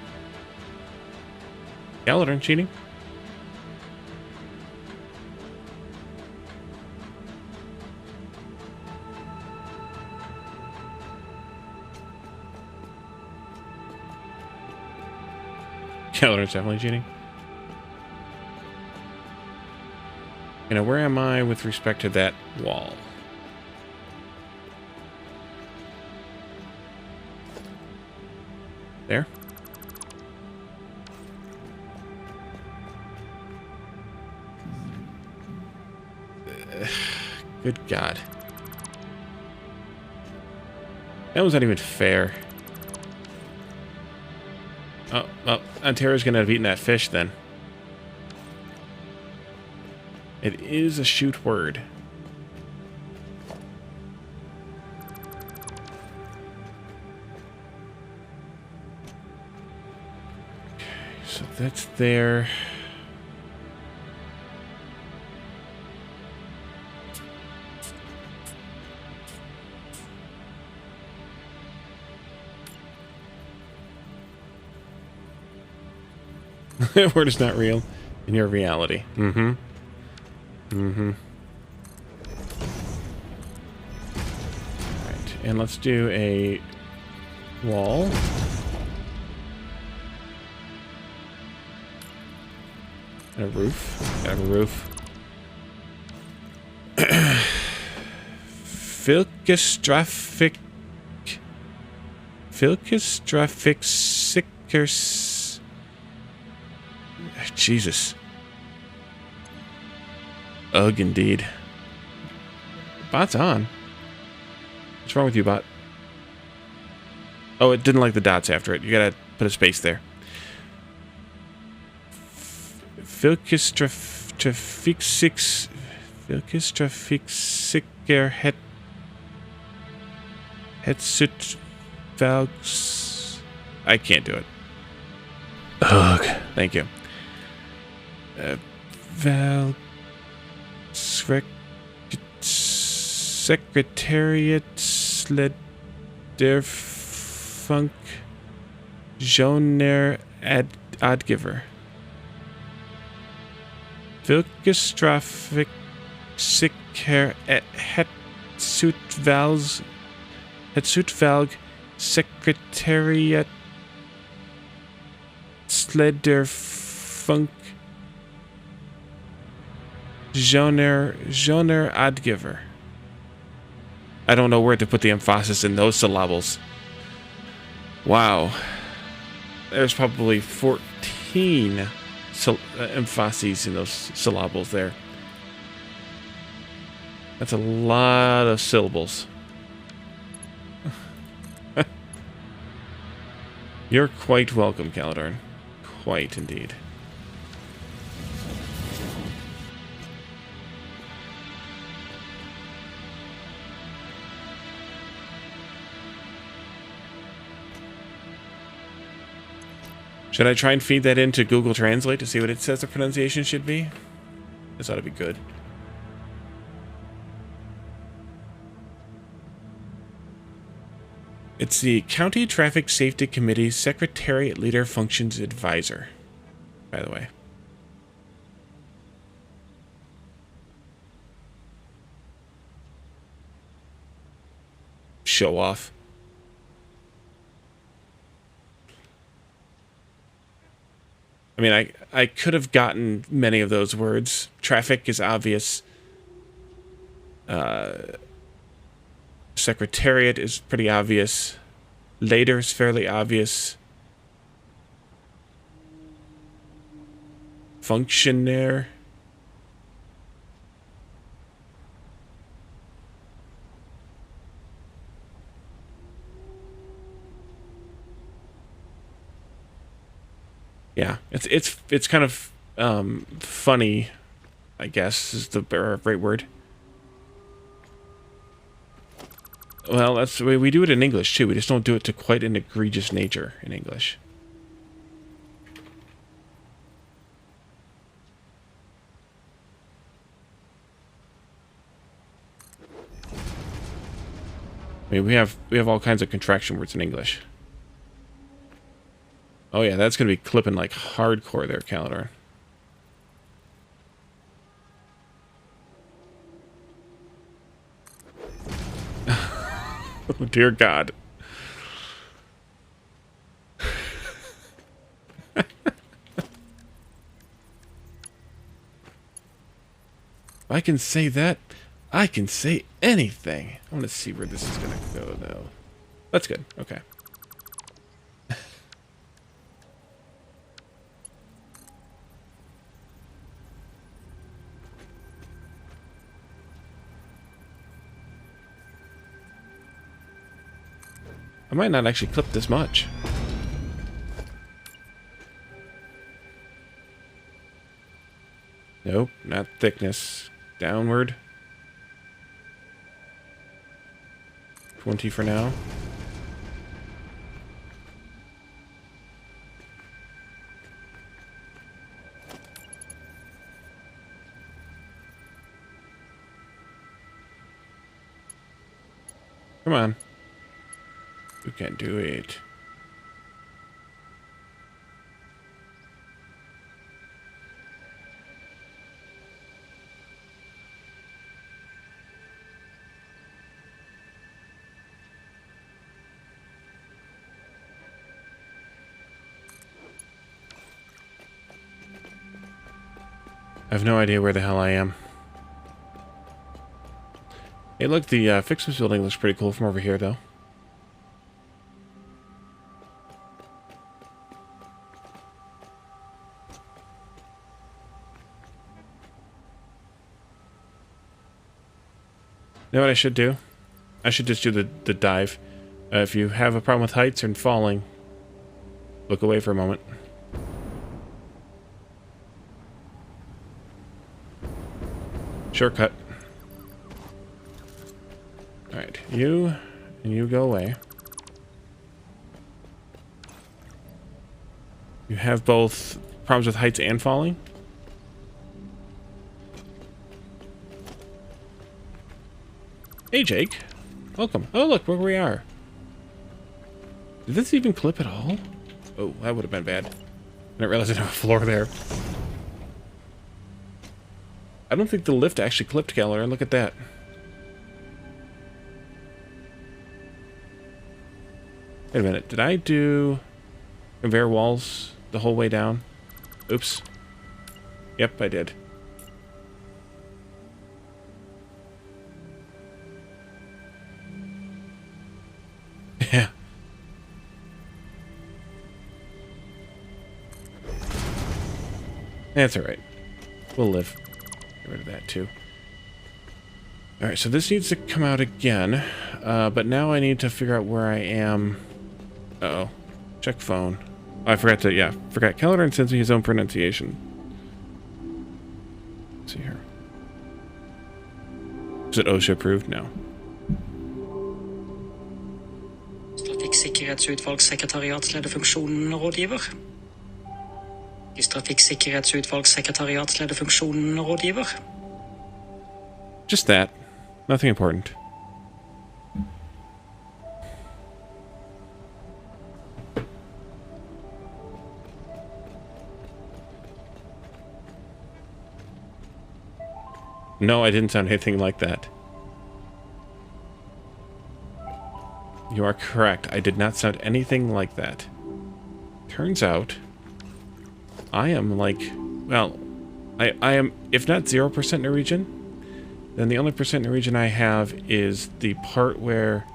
A: Caledon cheating? Caledon's definitely cheating. You know, where am I with respect to that wall? There? Good God. That was not even fair. Oh, well, Ontario's gonna have eaten that fish then. It is a shoot word. Okay, so that's there. Word is not real in your reality. Mm-hmm. Mm-hmm. Right, and let's do a wall. And a roof. Gotta have a roof. Filkistraphic sickers. Jesus. Ugh, indeed. Bot's on. What's wrong with you, bot? Oh, it didn't like the dots after it. You gotta put a space there. Filkistraphixiker Hetsut Valks. I can't do it. Ugh. Thank you. Secretariat Slederfunk Joner Adgiver. Vilkestrafik Sikker et Hetsutvalg Secretariat Slederfunk Joner Adgiver. I don't know where to put the emphasis in those syllables. Wow. There's probably 14 emphases in those syllables there. That's a lot of syllables. You're quite welcome, Caledon. Quite indeed. Should I try and feed that into Google Translate to see what it says the pronunciation should be? This ought to be good. It's the County Traffic Safety Committee Secretariat Leader Functions Advisor, by the way. Show off. I mean, I could have gotten many of those words. Traffic is obvious. Secretariat is pretty obvious. Later is fairly obvious. Functionaire. Yeah, it's kind of funny, I guess is the right word. Well, that's the way we do it in English too. We just don't do it to quite an egregious nature in English. I mean, we have all kinds of contraction words in English. Oh yeah, that's gonna be clipping like hardcore there, Calidor. Oh dear God. I can say that. I can say anything. I want to see where this is gonna go though. That's good. Okay. I might not actually clip this much. Nope, not thickness. Downward. 20 for now. Come on. You can do it. I have no idea where the hell I am. Hey, look, the Fixers building looks pretty cool from over here, though. You know what I should do? I should just do the dive. If you have a problem with heights and falling, look away for a moment. Shortcut. Alright, you go away. You have both problems with heights and falling? Hey, Jake. Welcome. Oh, look, where we are. Did this even clip at all? Oh, that would have been bad. I didn't realize I didn't have a floor there. I don't think the lift actually clipped, Keller. Look at that. Wait a minute. Did I do conveyor walls the whole way down? Oops. Yep, I did. Yeah. That's alright. We'll live. Get rid of that too. Alright, so this needs to come out again. But now I need to figure out where I am. Uh-oh. Check phone. Oh, I forgot to, yeah. Forgot. Calidor sends me his own pronunciation. Let's see here. Is it OSHA approved? No.
B: Trafikksikkerhetsutvalgssekretariatsleder funksjonen rådgiver. Trafikksikkerhetsutvalgssekretariatsleder funksjonen rådgiver.
A: Just that. Nothing important. No, I didn't sound anything like that. You are correct. I did not sound anything like that. Turns out, I am like, well, I am, if not 0% Norwegian, then the only percent Norwegian I have is the part where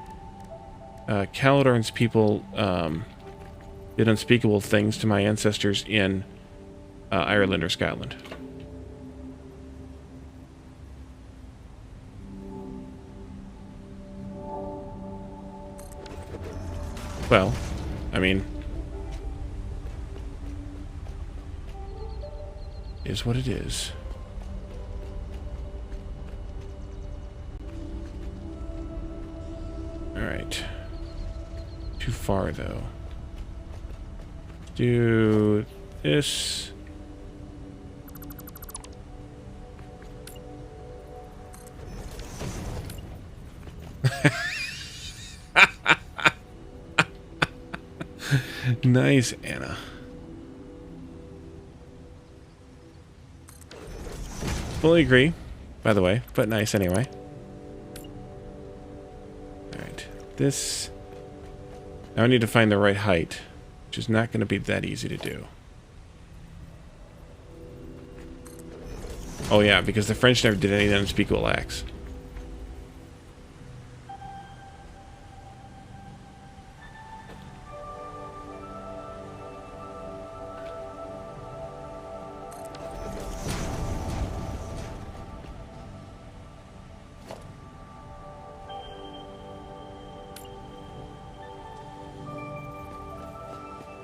A: Calidorn's people did unspeakable things to my ancestors in Ireland or Scotland. Well, I mean, is what it is. All right. Too far though. Do this. Nice, Anna. Fully agree, by the way, but nice anyway. Alright, this... Now I need to find the right height, which is not going to be that easy to do. Oh yeah, because the French never did any unspeakable acts.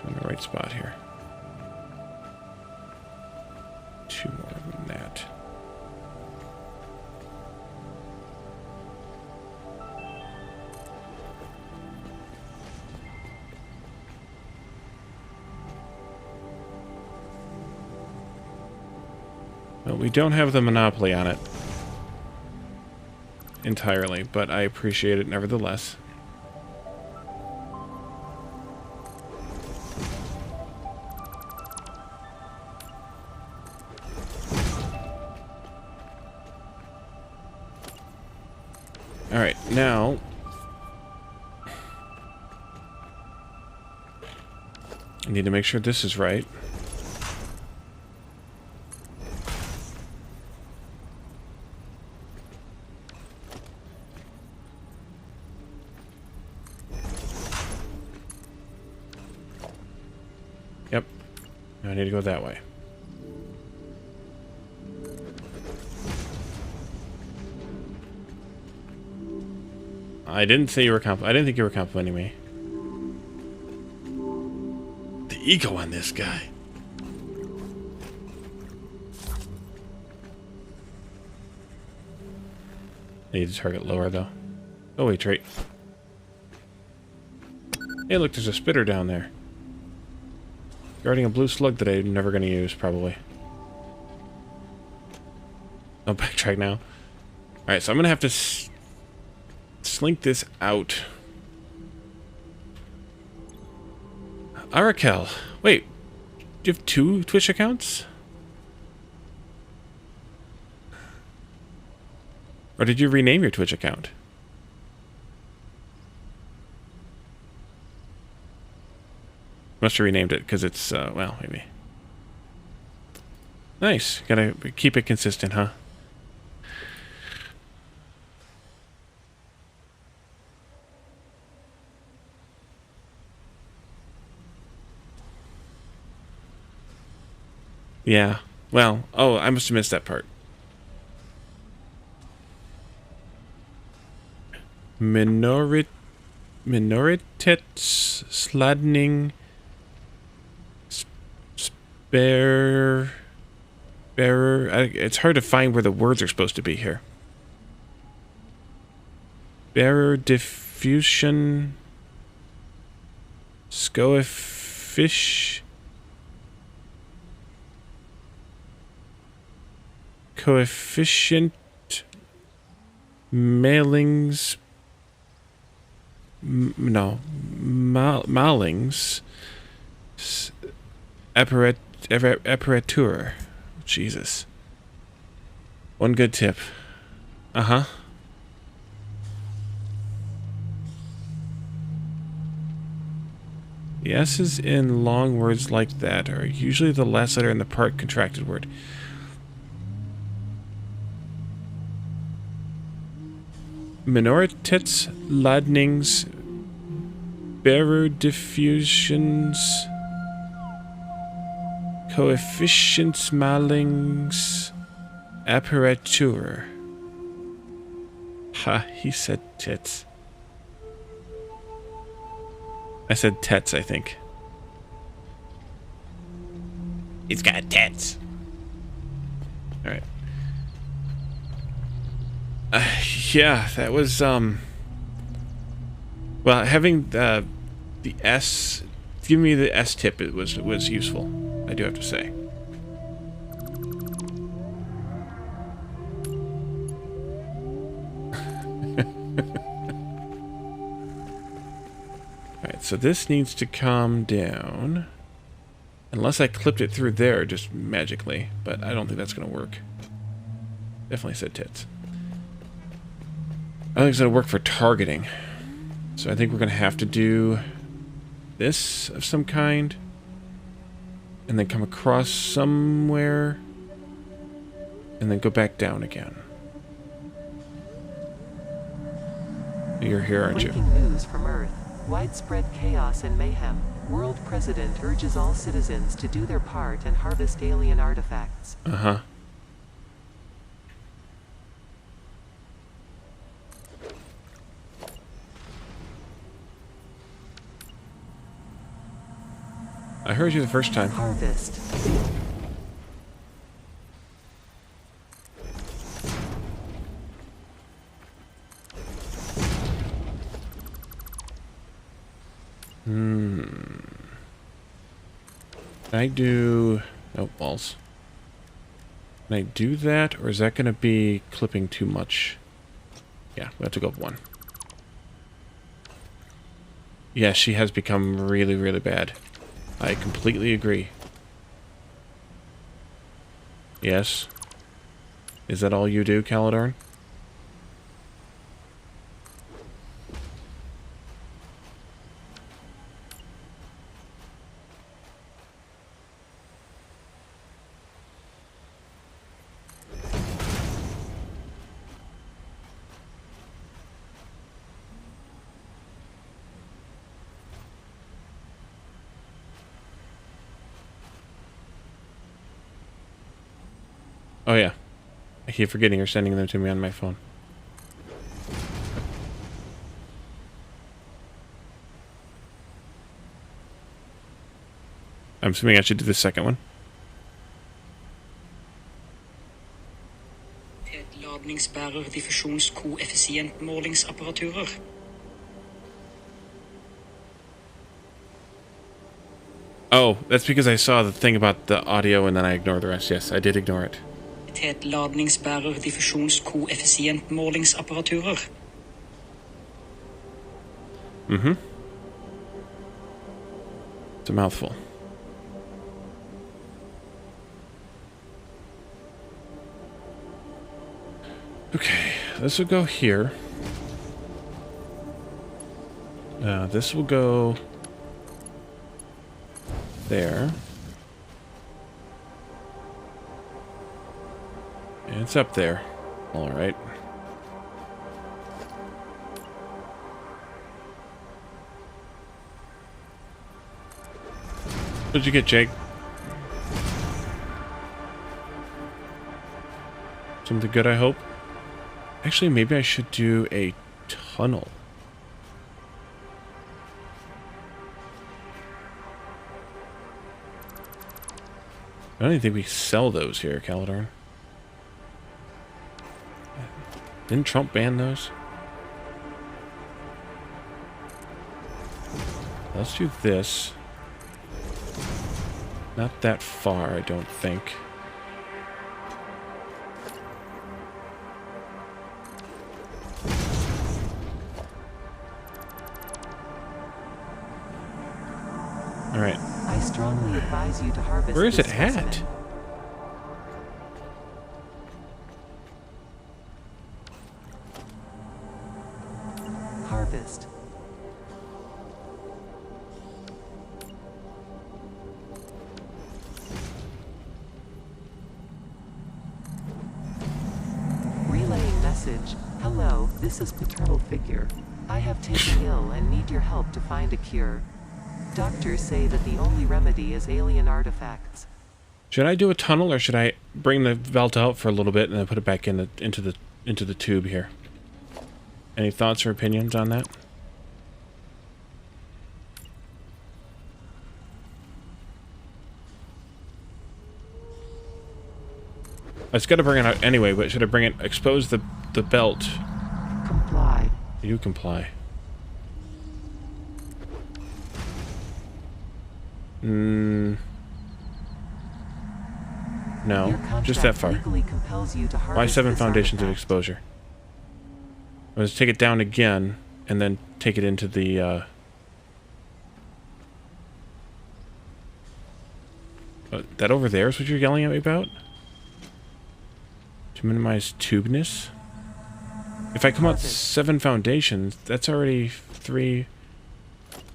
A: In the right spot here. Two more than that. Well, we don't have the monopoly on it entirely, but I appreciate it nevertheless. Alright, now... I need to make sure this is right. Yep. I need to go that way. I didn't say you were I didn't think you were complimenting me. The ego on this guy. I need to target lower though. Oh wait, trait. Hey look, there's a spitter down there. Guarding a blue slug that I'm never going to use, probably. I'll backtrack now. Alright, so I'm going to have to slink this out. Arakel. Wait. Do you have 2 Twitch accounts? Or did you rename your Twitch account? Must have renamed it because it's, well, maybe. Nice. Gotta keep it consistent, huh? Yeah. Well, oh, I must have missed that part. Minoritet sladning bearer. It's hard to find where the words are supposed to be here. Bearer diffusion. Scoifish. Coefficient. Mailings. No. Malings. Apparatur. Jesus. One good tip. Uh-huh. The S's in long words like that are usually the last letter in the part contracted word. Minoritets, ladnings, bearer diffusions, coefficients, malings, apparatur. Ha, he said tits. I said tets, I think. He's got tits. Alright. Yeah, that was, well, having the S, giving me the S tip, it was useful, I do have to say. Alright, Alright, so this needs to come down. Unless I clipped it through there just magically. But I don't think that's going to work. Definitely said tits. I don't think it's going to work for targeting. So I think we're going to have to do this of some kind. And then come across somewhere. And then go back down again. You're here, aren't you?
C: Breaking news from Earth. Widespread chaos and mayhem. World President urges all citizens to do their part and harvest alien artifacts.
A: Uh-huh. I heard you the first time.
C: Harvest.
A: Can I do... Oh, walls. Can I do that, or is that going to be clipping too much? Yeah, we have to go up one. Yeah, she has become really, really bad. I completely agree. Yes. Is that all you do, Caladorn? Oh yeah. I keep forgetting you're sending them to me on my phone. I'm assuming I should do the second one.
B: Ladningsbærer diffusjonskoeffisientmålingsapparaturer.
A: Oh, that's because I saw the thing about the audio and then I ignored the rest. Yes, I did ignore it.
B: Ladningsbærer diffusjonskoeffisientmålingsapparaturer.
A: Mm-hmm. It's a mouthful. Okay, this will go here. This will go there. And it's up there. All right. What'd you get, Jake? Something good, I hope? Actually, maybe I should do a tunnel. I don't even think we sell those here, Caladorn. Didn't Trump ban those? Let's do this. Not that far, I don't think. Alright.
C: I strongly advise you to harvest.
A: Where is
C: this
A: it at?
C: specimen. Harvest. Relaying message. Hello, this is paternal figure. I have taken ill and need your help to find a cure. Doctors say that the only remedy is alien artifacts.
A: Should I do a tunnel or should I bring the belt out for a little bit and then put it back in into the tube here? Any thoughts or opinions on that? I just got to bring it out anyway, but should I bring it, expose the belt?
C: Comply.
A: You comply. No, just that far. Why 7 foundations of exposure? Let's take it down again, and then take it into the That over there is what you're yelling at me about? To minimize tubeness? If I come out 7 foundations, that's already 3,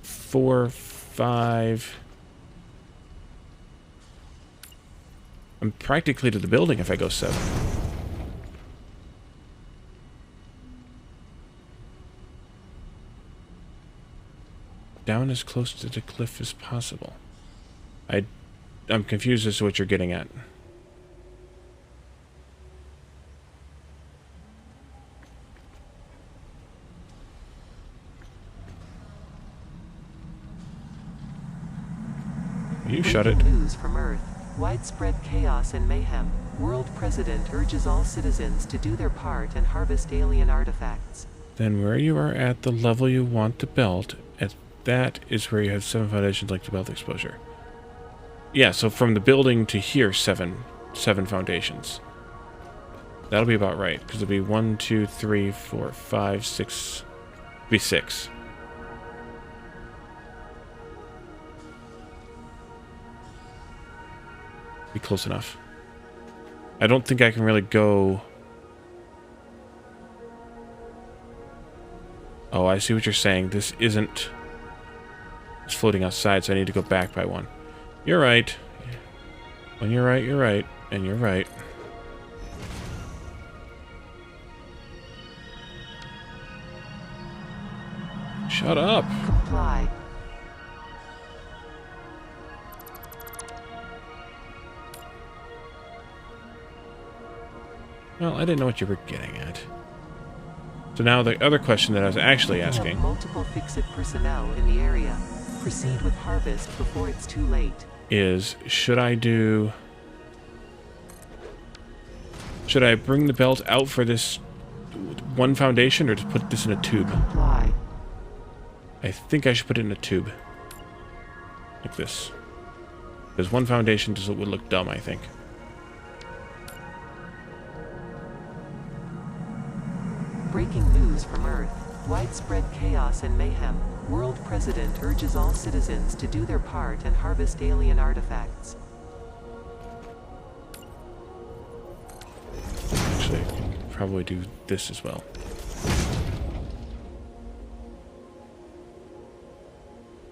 A: 4, 5... I'm practically to the building if I go 7. Down as close to the cliff as possible. I'm confused as to what you're getting at. You shut it.
C: News from Earth. Widespread chaos and mayhem. World President urges all citizens to do their part and harvest alien artifacts.
A: Then where you are at the level you want to belt, at that is where you have 7 foundations like the belt exposure. Yeah, so from the building to here, 7 foundations. That'll be about right, because it'll be 1, 2, 3, 4, 5, 6. It'll be 6. Be close enough. I don't think I can really go... Oh, I see what you're saying. This isn't... It's floating outside, so I need to go back by 1. You're right. When you're right, you're right. And you're right. Shut up.
C: Comply.
A: Well, I didn't know what you were getting at. So now the other question that I was actually
C: We have
A: asking
C: multiple fix-it personnel in the area. Proceed with harvest before it's too late.
A: is, should I bring the belt out for this 1 foundation, or just put this in a tube?
C: Comply.
A: I think I should put it in a tube. Like this. Because 1 foundation just would look dumb, I think.
C: Breaking news from Earth. Widespread chaos and mayhem. World President urges all citizens to do their part and harvest alien artifacts.
A: Actually, I can probably do this as well.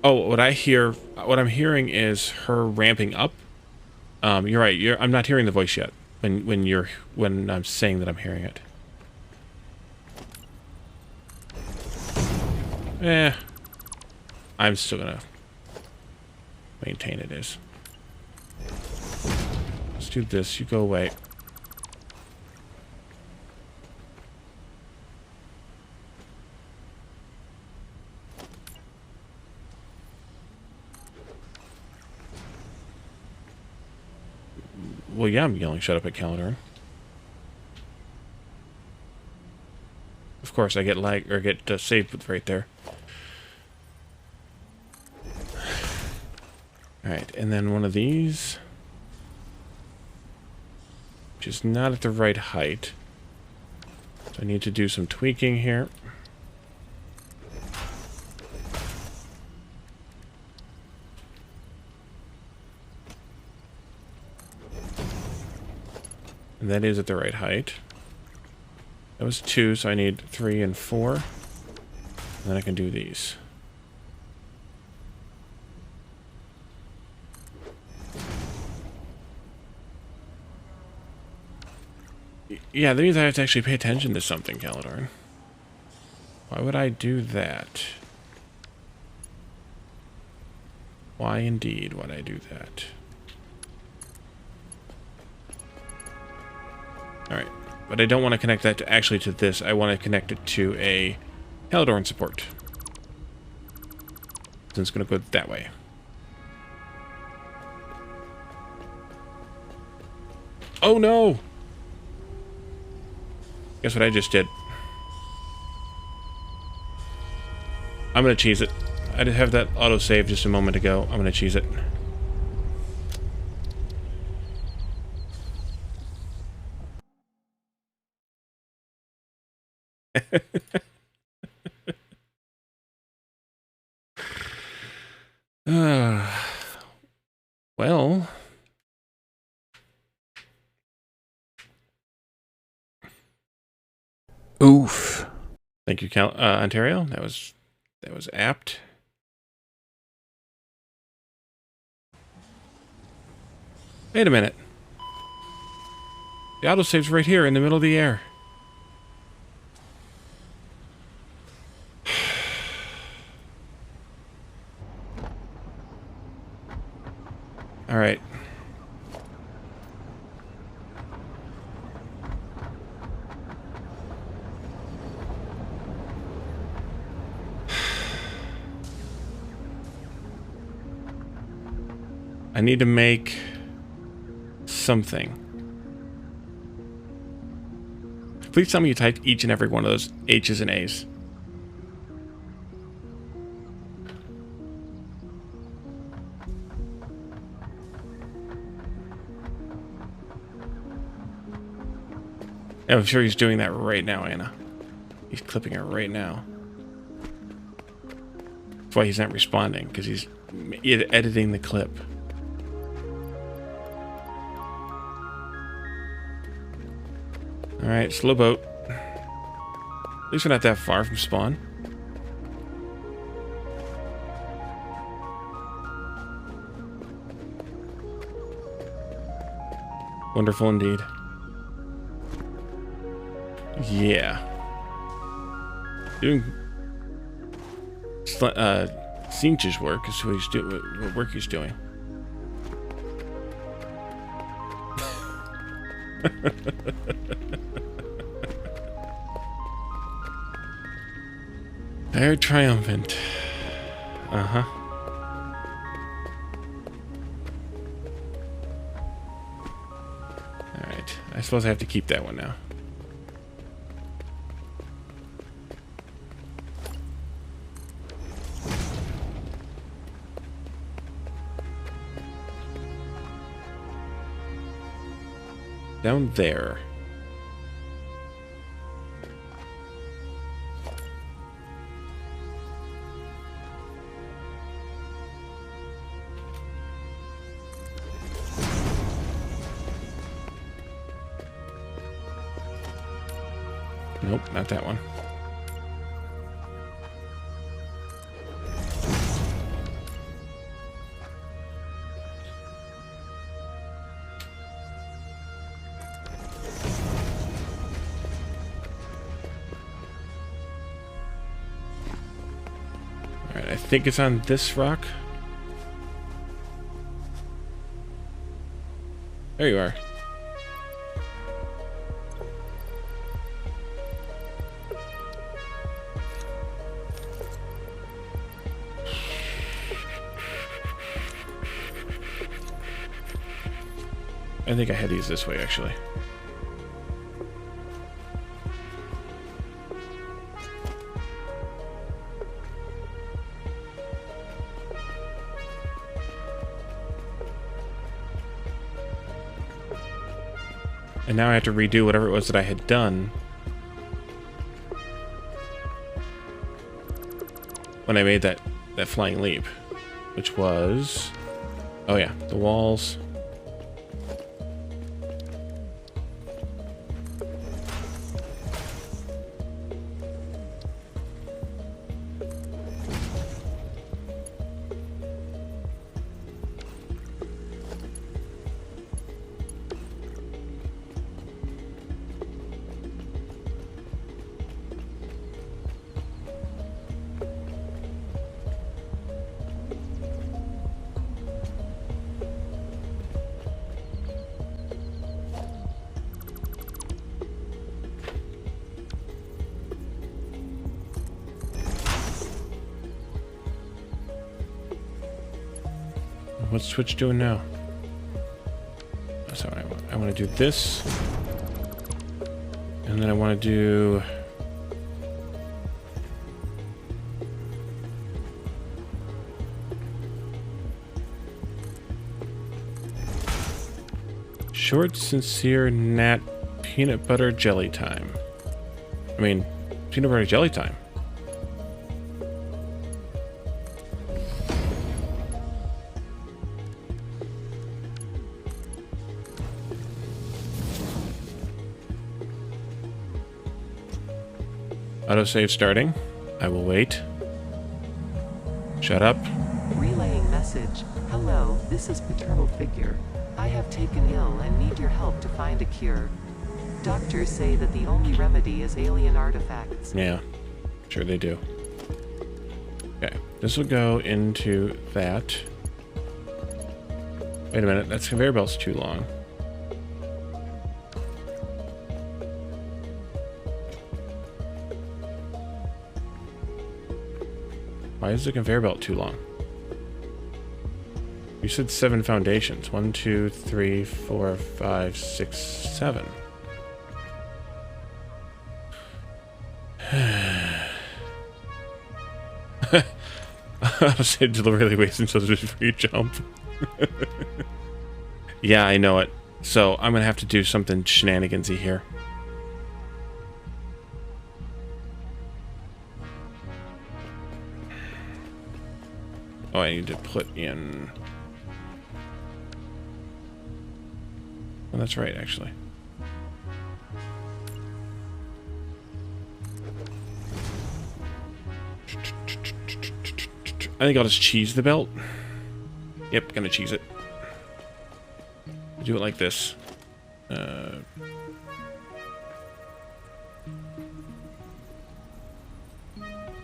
A: Oh, what I'm hearing is her ramping up. You're right. I'm not hearing the voice yet. When I'm saying that I'm hearing it. I'm still gonna maintain it is. Let's do this. You go away. Well, yeah, I'm yelling shut up at Caterium. Of course, I get lag, or get saved right there. Alright, and then one of these, which is not at the right height. So I need to do some tweaking here. And that is at the right height. That was 2, so I need 3 and 4. And then I can do these. Yeah, that means I have to actually pay attention to something, Caledorn. Why would I do that? Why indeed would I do that? Alright, but I don't want to connect that to this. I want to connect it to a Caledorn support. So it's going to go that way. Oh no! Guess what I just did? I'm going to cheese it. I did have that auto-save just a moment ago. I'm going to cheese it. Well, Oof. Thank you, Ontario. That was apt. Wait a minute. The autosave's right here in the middle of the air. All right. I need to make something. Please tell me you typed each and every one of those H's and A's. I'm sure he's doing that right now, Anna. He's clipping it right now. That's why he's not responding, because he's editing the clip. Alright, slow boat. At least we're not that far from spawn. Wonderful indeed. Yeah. Doing Sinch's work is what he's doing. What work he's doing. They're triumphant. Uh-huh. Alright. I suppose I have to keep that one now. Down there. Nope, not that one. Alright, I think it's on this rock. There you are. I think I had these this way, actually. And now I have to redo whatever it was that I had done when I made that flying leap, which was, oh yeah, the walls. What's Twitch doing now? So I want to do this. And then I want to do... Short, sincere, nat, peanut butter jelly time. I mean, peanut butter jelly time. Autosave starting. I will wait. Shut up.
C: Relaying message. Hello, this is Paternal Figure. I have taken ill and need your help to find a cure. Doctors say that the only remedy is alien artifacts.
A: Yeah, sure they do. Okay, this will go into that. Wait a minute, that conveyor belt's too long. Why is the conveyor belt too long? You said 7 foundations. 1, 2, 3, 4, 5, 6, 7. I'll say deliberately wasting so before you jump. Yeah, I know it. So I'm gonna have to do something shenanigansy here. Oh, I need to put in... Oh, that's right, actually. I think I'll just cheese the belt. Yep, gonna cheese it. Do it like this.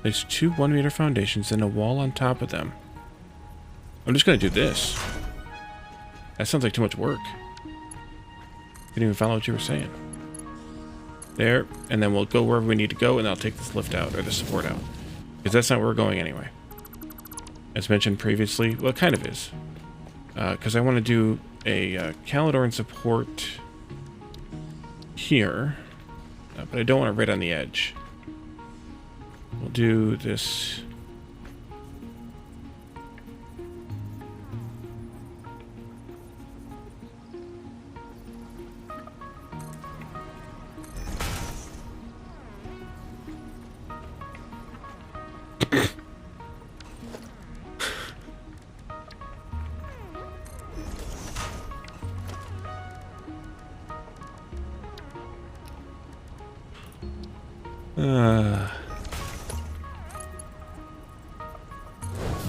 A: Place 2 1-meter foundations and a wall on top of them. I'm just gonna do this. That sounds like too much work. Didn't even follow what you were saying. There, and then we'll go wherever we need to go, and I'll take this lift out, or the support out. Because that's not where we're going anyway. As mentioned previously, well, it kind of is. Because I want to do a Caladoran support here, but I don't want it right on the edge. We'll do this...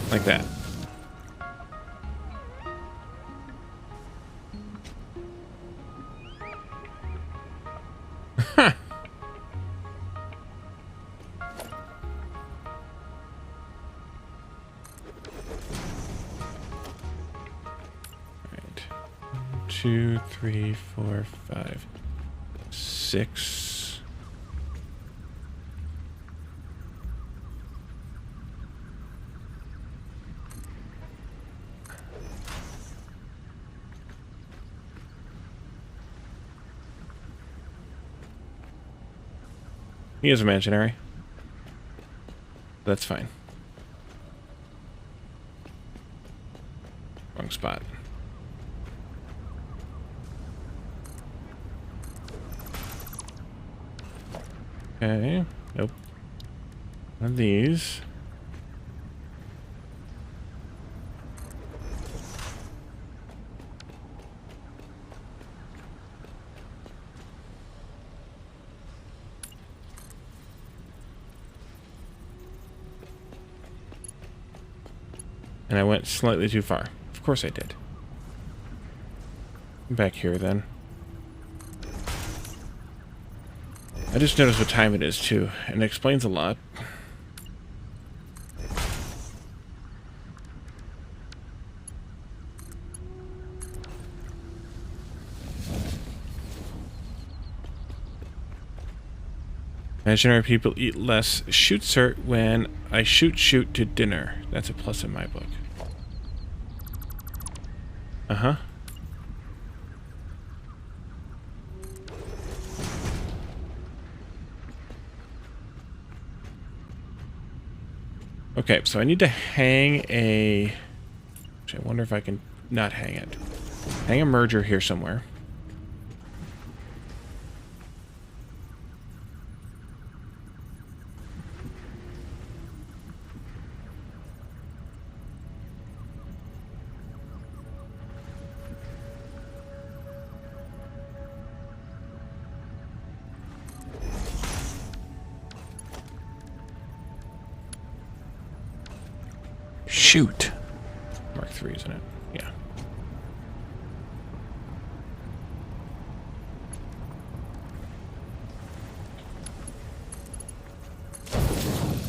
A: like that. Right. 1, 2, 3, 4, 5, 6. He is imaginary. That's fine. Wrong spot. Okay. Nope. One of these. And I went slightly too far. Of course I did. Back here then. I just noticed what time it is too, and it explains a lot. Imaginary people eat less. Shoot cert when I shoot to dinner. That's a plus in my book. Uh-huh. Okay, so I need to hang a... Actually, I wonder if I can not hang it. Hang a merger here somewhere. Shoot. Mark 3, isn't it? Yeah.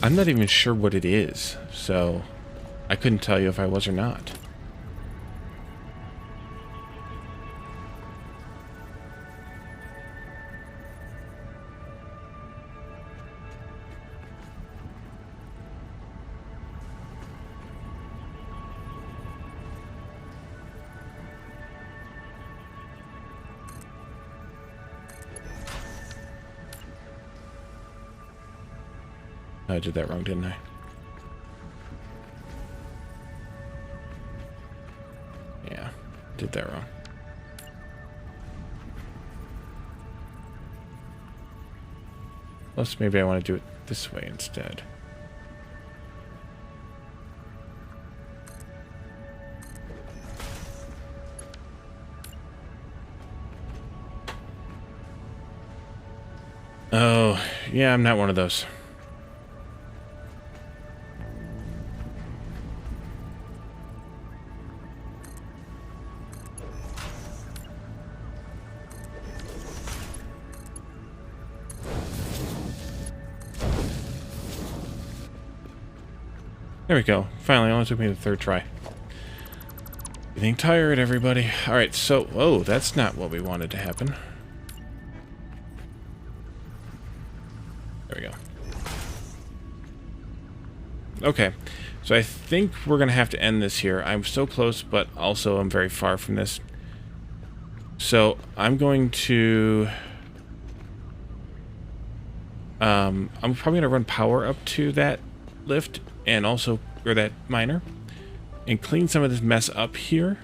A: I'm not even sure what it is, so I couldn't tell you if I was or not. I did that wrong, didn't I? Yeah, did that wrong. Plus, maybe I want to do it this way instead. Oh, yeah, I'm not one of those. There we go. Finally, it only took me the third try. Getting tired, everybody. Alright, so... Oh, that's not what we wanted to happen. There we go. Okay. So I think we're going to have to end this here. I'm so close, but also I'm very far from this. So I'm going to... I'm probably going to run power up to that lift and also, or that miner, and clean some of this mess up here.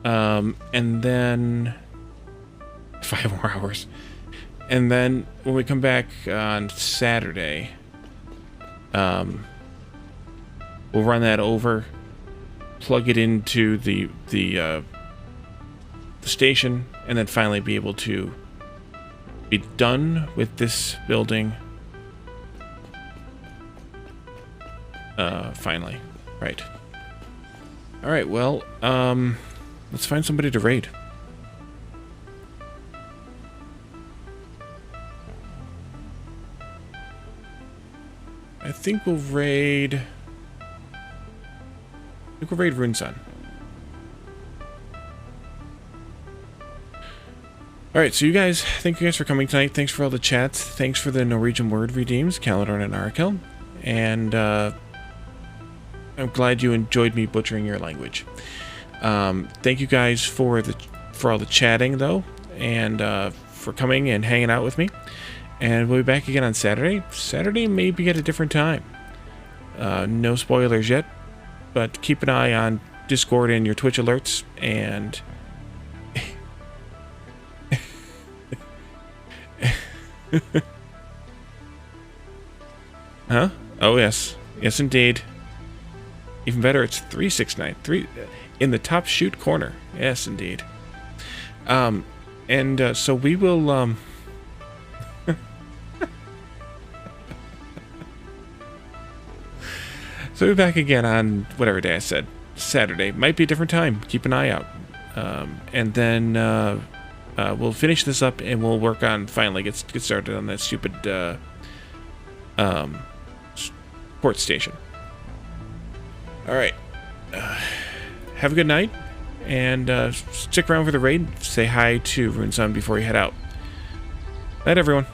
A: And then 5 more hours. And then when we come back on Saturday, we'll run that over, plug it into the station, and then finally be able to be done with this building. Finally. Right. Alright, well, let's find somebody to raid. I think we'll raid... Runesun. Alright, so thank you guys for coming tonight. Thanks for all the chats. Thanks for the Norwegian word redeems, Caladorn and Arakel. And, I'm glad you enjoyed me butchering your language. Thank you guys for all the chatting, though, and for coming and hanging out with me. And we'll be back again on Saturday. Saturday maybe at a different time. No spoilers yet, but keep an eye on Discord and your Twitch alerts. And huh? Oh yes, yes indeed. Even better, it's 369. 3 in the top shoot corner. Yes, indeed. So we will so we'll be back again on whatever day I said. Saturday. Might be a different time. Keep an eye out. And then we'll finish this up and we'll work on finally get started on that stupid port station. Alright. Have a good night. And stick around for the raid. Say hi to Runesun before you head out. Night, everyone.